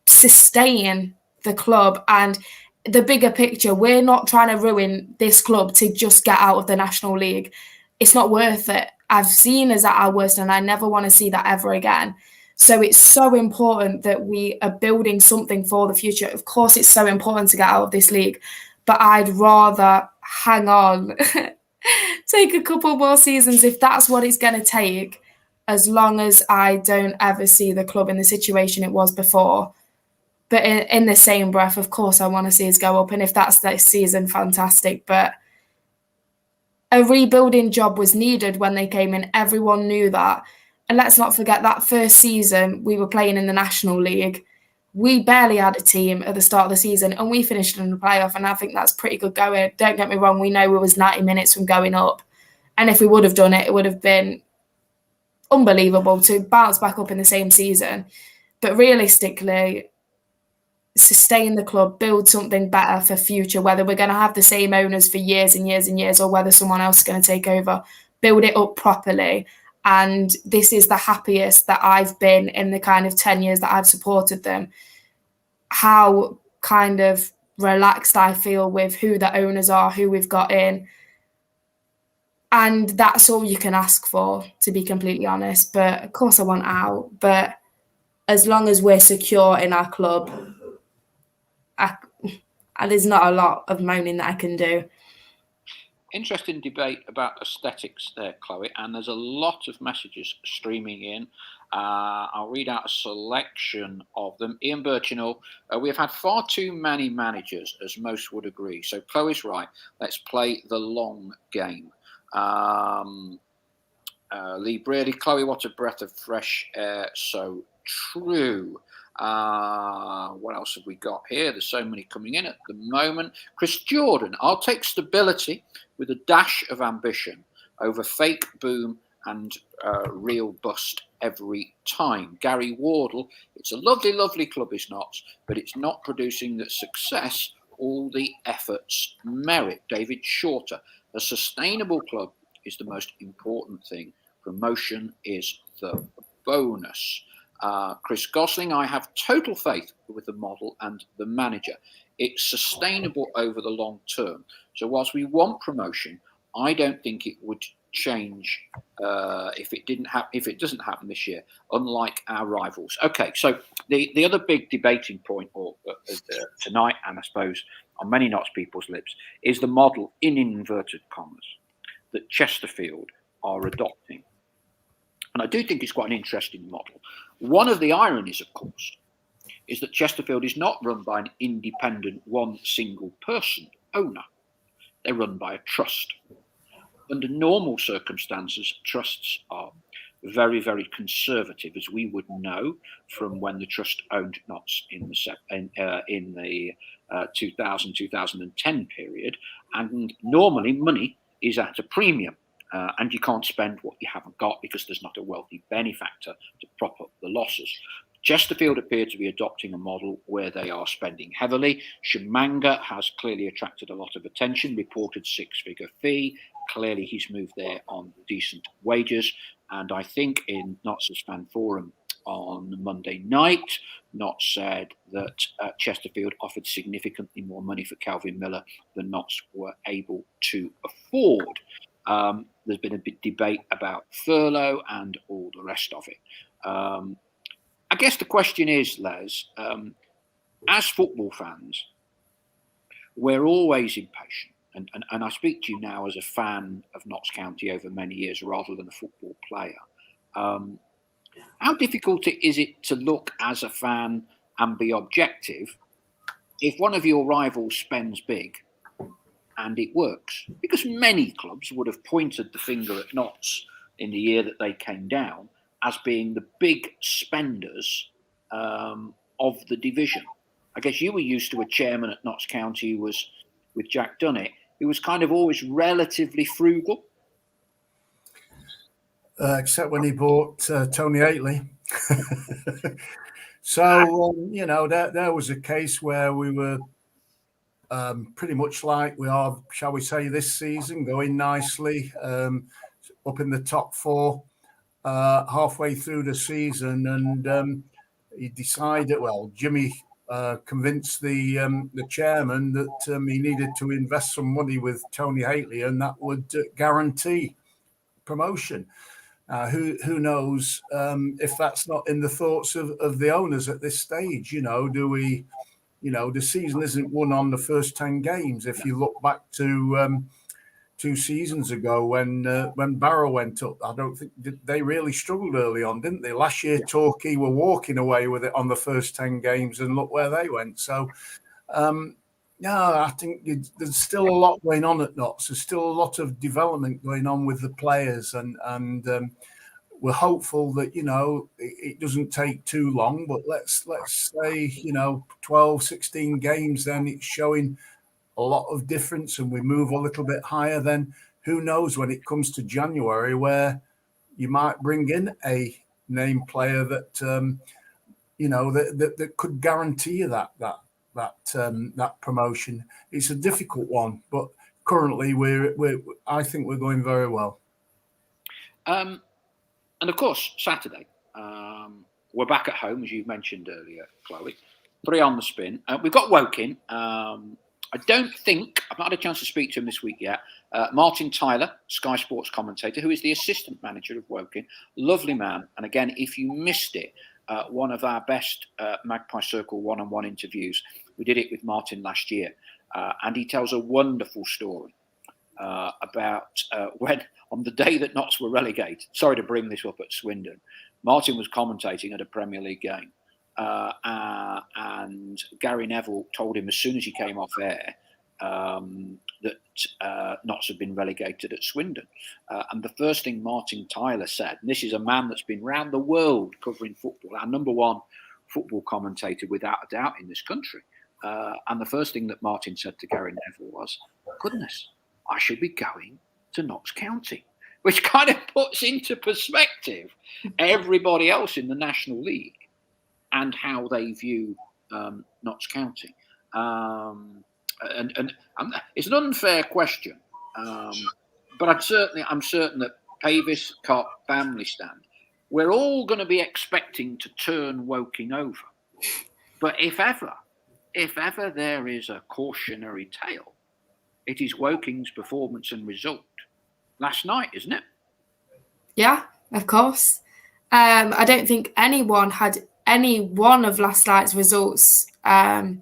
sustain the club and the bigger picture. We're not trying to ruin this club to just get out of the National League. It's not worth it. I've seen us at our worst, and I never want to see that ever again. So it's so important that we are building something for the future. Of course, it's so important to get out of this league, but I'd rather hang on, take a couple more seasons if that's what it's going to take, as long as I don't ever see the club in the situation it was before. But in the same breath, of course, I want to see us go up. And if that's this season, fantastic. But a rebuilding job was needed when they came in. Everyone knew that. And let's not forget that first season we were playing in the National League. We barely had a team at the start of the season, and we finished in the playoff. And I think that's pretty good going. Don't get me wrong. We know we was 90 minutes from going up. And if we would have done it, it would have been unbelievable to bounce back up in the same season. But realistically, sustain the club, build something better for future, whether we're going to have the same owners for years and years and years or whether someone else is going to take over, build it up properly. And this is the happiest that I've been in the kind of 10 years that I've supported them. How kind of relaxed I feel with who the owners are, who we've got in. And that's all you can ask for, to be completely honest. But of course I want out. But as long as we're secure in our club, there's not a lot of moaning that I can do. Interesting debate about aesthetics there, Chloe, and there's a lot of messages streaming in. I'll read out a selection of them. Ian Birchinall, we have had far too many managers, as most would agree. So Chloe's right. Let's play the long game. Lee Brady, Chloe, what a breath of fresh air. So true. What else have we got here? There's so many coming in at the moment. Chris Jordan, I'll take stability with a dash of ambition over fake boom and real bust every time. Gary Wardle, it's a lovely, lovely club, is not, but it's not producing the success all the efforts merit. David Shorter, a sustainable club is the most important thing. Promotion is the bonus. Chris Gosling, I have total faith with the model and the manager. It's sustainable over the long term. So whilst we want promotion, I don't think it would change if it doesn't happen this year, unlike our rivals. Okay, so the other big debating point tonight, and I suppose on many Notts people's lips, is the model, in inverted commas, that Chesterfield are adopting. And I do think it's quite an interesting model. One of the ironies, of course, is that Chesterfield is not run by an independent, one single person owner. They're run by a trust. Under normal circumstances, trusts are very, very conservative, as we would know from when the trust owned Notts in the 2000-2010 period. And normally money is at a premium, and you can't spend what you haven't got because there's not a wealthy benefactor to prop up the losses. Chesterfield appear to be adopting a model where they are spending heavily. Shamanga has clearly attracted a lot of attention, reported six-figure fee. Clearly he's moved there on decent wages. And I think in Notts' fan forum on Monday night, Notts said that Chesterfield offered significantly more money for Calvin Miller than Notts were able to afford. There's been a big debate about furlough and all the rest of it. I guess the question is, Les, as football fans, we're always impatient. And I speak to you now as a fan of Notts County over many years rather than a football player. How difficult is it to look as a fan and be objective if one of your rivals spends big and it works? Because many clubs would have pointed the finger at Notts in the year that they came down as being the big spenders of the division. I guess you were used to a chairman at Notts County who was, with Jack Dunnett, who was kind of always relatively frugal. Except when he bought Tony Haitley. So, there was a case where we were pretty much like we are, shall we say, this season, going nicely up in the top four halfway through the season. And he decided, Jimmy convinced the chairman that he needed to invest some money with Tony Haitley, and that would guarantee promotion. Who knows if that's not in the thoughts of the owners at this stage? Do we, the season isn't won on the first 10 games. If you look back to 2 seasons ago when Barrow went up, I don't think they really struggled early on, didn't they? Last year, Torquay were walking away with it on the first 10 games, and look where they went. So, I think there's still a lot going on at Notts. There's still a lot of development going on with the players, and we're hopeful that it doesn't take too long. But let's say 12, 16 games, then it's showing a lot of difference, and we move a little bit higher. Then who knows when it comes to January, where you might bring in a name player that that could guarantee you that promotion. It's a difficult one, but currently I think we're going very well. And of course, Saturday, we're back at home, as you mentioned earlier, Chloe. 3 on the spin. We've got Woking. I don't think, I've not had a chance to speak to him this week yet. Martin Tyler, Sky Sports commentator, who is the assistant manager of Woking. Lovely man. And again, if you missed it, one of our best Magpie Circle one-on-one interviews. We did it with Martin last year. And he tells a wonderful story about when, on the day that Notts were relegated, sorry to bring this up at Swindon, Martin was commentating at a Premier League game. And Gary Neville told him as soon as he came off air that Notts had been relegated at Swindon. And the first thing Martin Tyler said, and this is a man that's been round the world covering football, our number one football commentator without a doubt in this country. And the first thing that Martin said to Gary Neville was, goodness, I should be going to Notts County, which kind of puts into perspective everybody else in the National League and how they view Notts County. And it's an unfair question, but I'm certain that Pavis, Cop, Family Stand, we're all going to be expecting to turn Woking over. But if ever there is a cautionary tale, it is Woking's performance and result last night, isn't it? Yeah, of course. I don't think anyone had any one of last night's results go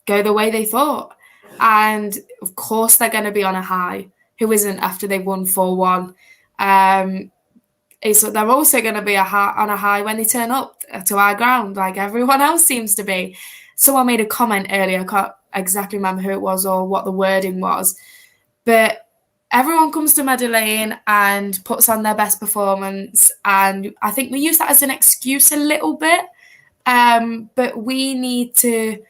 the way they thought. And of course they're going to be on a high. Who isn't after they won 4-1? They're also going to be on a high when they turn up to our ground, like everyone else seems to be. Someone made a comment earlier, I can't exactly remember who it was or what the wording was, but everyone comes to Meadow Lane and puts on their best performance, and I think we use that as an excuse a little bit. But we need to,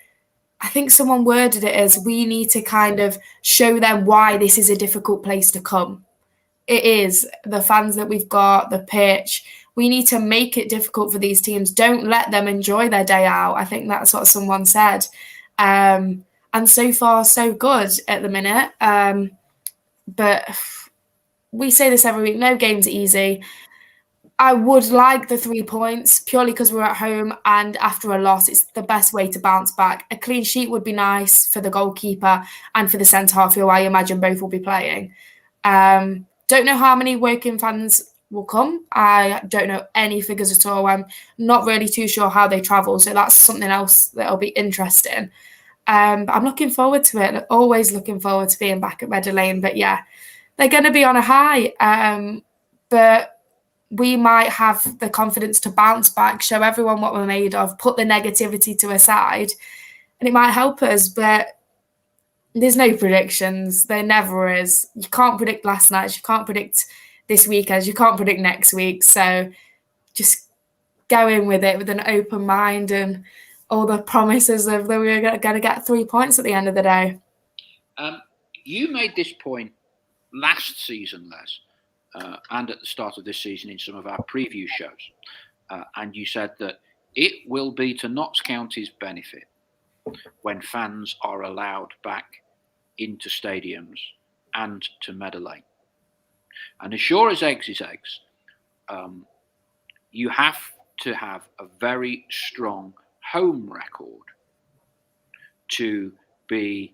I think someone worded it as, we need to kind of show them why this is a difficult place to come. It is. The fans that we've got, the pitch, we need to make it difficult for these teams. Don't let them enjoy their day out. I think that's what someone said. And so far, so good at the minute. But we say this every week, no game's easy. I would like the 3 points purely because we're at home, and after a loss, it's the best way to bounce back. A clean sheet would be nice for the goalkeeper and for the centre-half, who I imagine both will be playing. Don't know how many Woking fans will come. I don't know any figures at all. I'm not really too sure how they travel, so that's something else that'll be interesting. But I'm looking forward to it. Always looking forward to being back at Meadow Lane. But yeah, they're going to be on a high. But we might have the confidence to bounce back, show everyone what we're made of, put the negativity to a side, and it might help us. But there's no predictions. There never is. You can't predict last night. You can't predict this weekend. You can't predict next week. So just go in with it with an open mind and all the promises of that we're going to get 3 points at the end of the day. You made this point last season, Les, and at the start of this season in some of our preview shows. And you said that it will be to Notts County's benefit when fans are allowed back into stadiums and to Meadow Lane. And as sure as eggs is eggs, you have to have a very strong home record to be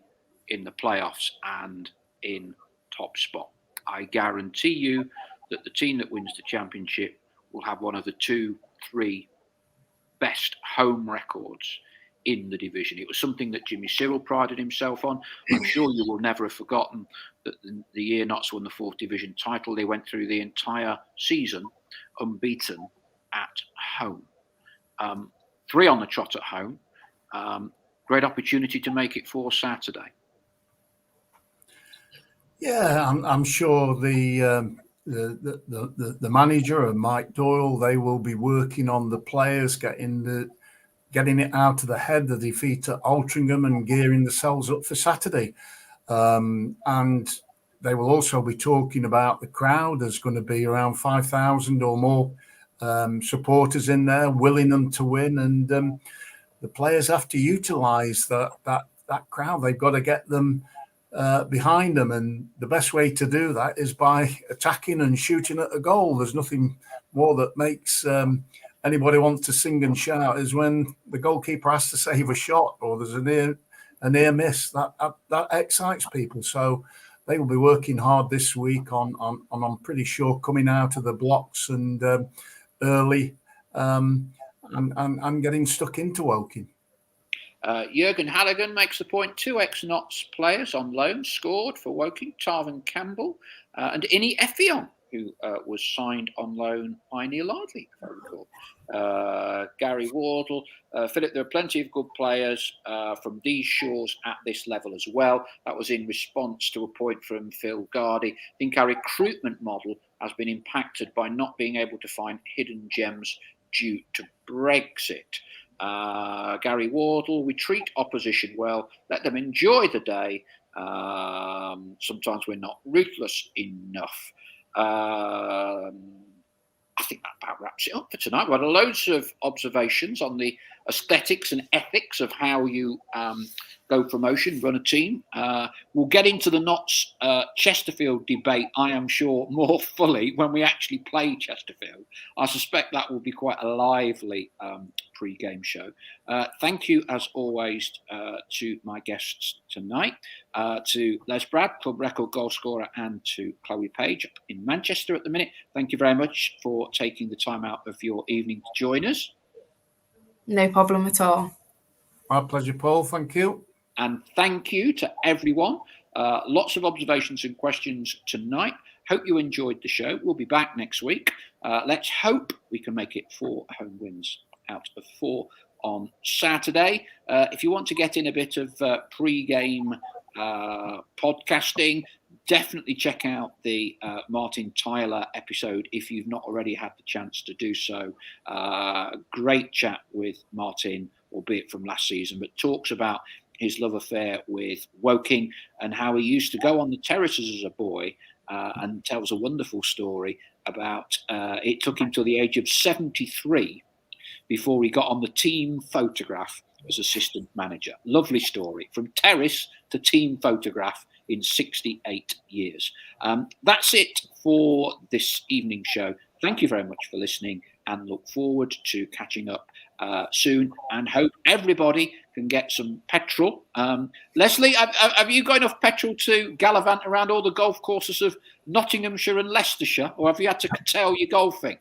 in the playoffs and in top spot. I guarantee you that the team that wins the championship will have one of the 2-3 best home records in the division. It was something that Jimmy Cyril prided himself on. I'm sure you will never have forgotten that the year Notts won the 4th division title, they went through the entire season unbeaten at home. 3 on the trot at home. Great opportunity to make it for Saturday. Yeah, I'm sure the manager and Mike Doyle, they will be working on the players, getting it out of the head, the defeat at Altrincham, and gearing themselves up for Saturday. And they will also be talking about the crowd. There's going to be around 5,000 or more supporters in there, willing them to win, and the players have to utilise that crowd. They've got to get them behind them, and the best way to do that is by attacking and shooting at a goal. There's nothing more that makes anybody want to sing and shout is when the goalkeeper has to save a shot or there's a near miss. That excites people. So they will be working hard this week on I'm pretty sure coming out of the blocks and early and getting stuck into Woking. Jurgen Halligan makes the point. 2 ex-Notts players on loan scored for Woking, Tarvin Campbell and Innie Effiong, who was signed on loan by Neil Ardley, if I recall. Gary Wardle. Philip, there are plenty of good players from these shores at this level as well. That was in response to a point from Phil Gardy. I think our recruitment model has been impacted by not being able to find hidden gems due to Brexit. Gary Wardle, we treat opposition well, let them enjoy the day. Sometimes we're not ruthless enough. I think that about wraps it up for tonight. We've had loads of observations on the aesthetics and ethics of how you go promotion, run a team. We'll get into the Notts Chesterfield debate, I am sure, more fully when we actually play Chesterfield. I suspect that will be quite a lively pre-game show. Thank you, as always, to my guests tonight, to Les Brad, club record goal scorer, and to Chloe Page up in Manchester at the minute. Thank you very much for taking the time out of your evening to join us. No problem at all. My pleasure, Paul. Thank you. And thank you to everyone. Lots of observations and questions tonight. Hope you enjoyed the show. We'll be back next week. Let's hope we can make it 4 home wins out of 4 on Saturday. If you want to get in a bit of pre-game podcasting, definitely check out the Martin Tyler episode if you've not already had the chance to do so. Great chat with Martin, albeit from last season, but talks about his love affair with Woking and how he used to go on the terraces as a boy, and tells a wonderful story about it took him till the age of 73 before he got on the team photograph as assistant manager. Lovely story, from terrace to team photograph in 68 years. That's it for this evening show. Thank you very much for listening, and look forward to catching up soon, and hope everybody can get some petrol. Leslie, have you got enough petrol to gallivant around all the golf courses of Nottinghamshire and Leicestershire, or have you had to curtail your golfing?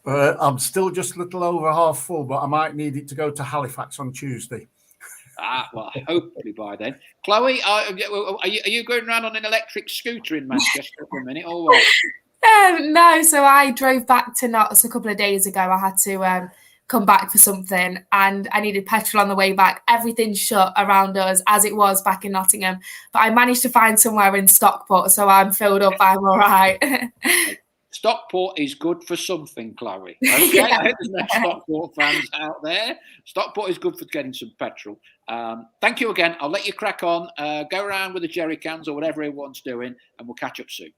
I'm still just a little over half full, but I might need it to go to Halifax on Tuesday. Well, hopefully by then. Chloe, are you going around on an electric scooter in Manchester for a minute, or what? No, so I drove back to Notts a couple of days ago. I had to come back for something, and I needed petrol on the way back. Everything's shut around us, as it was back in Nottingham, but I managed to find somewhere in Stockport, so I'm filled up. I'm all right. Stockport is good for something, Chloe. Okay, yeah. There's no Stockport fans out there. Stockport is good for getting some petrol. Thank you again. I'll let you crack on. Go around with the jerry cans or whatever everyone's doing, and we'll catch up soon.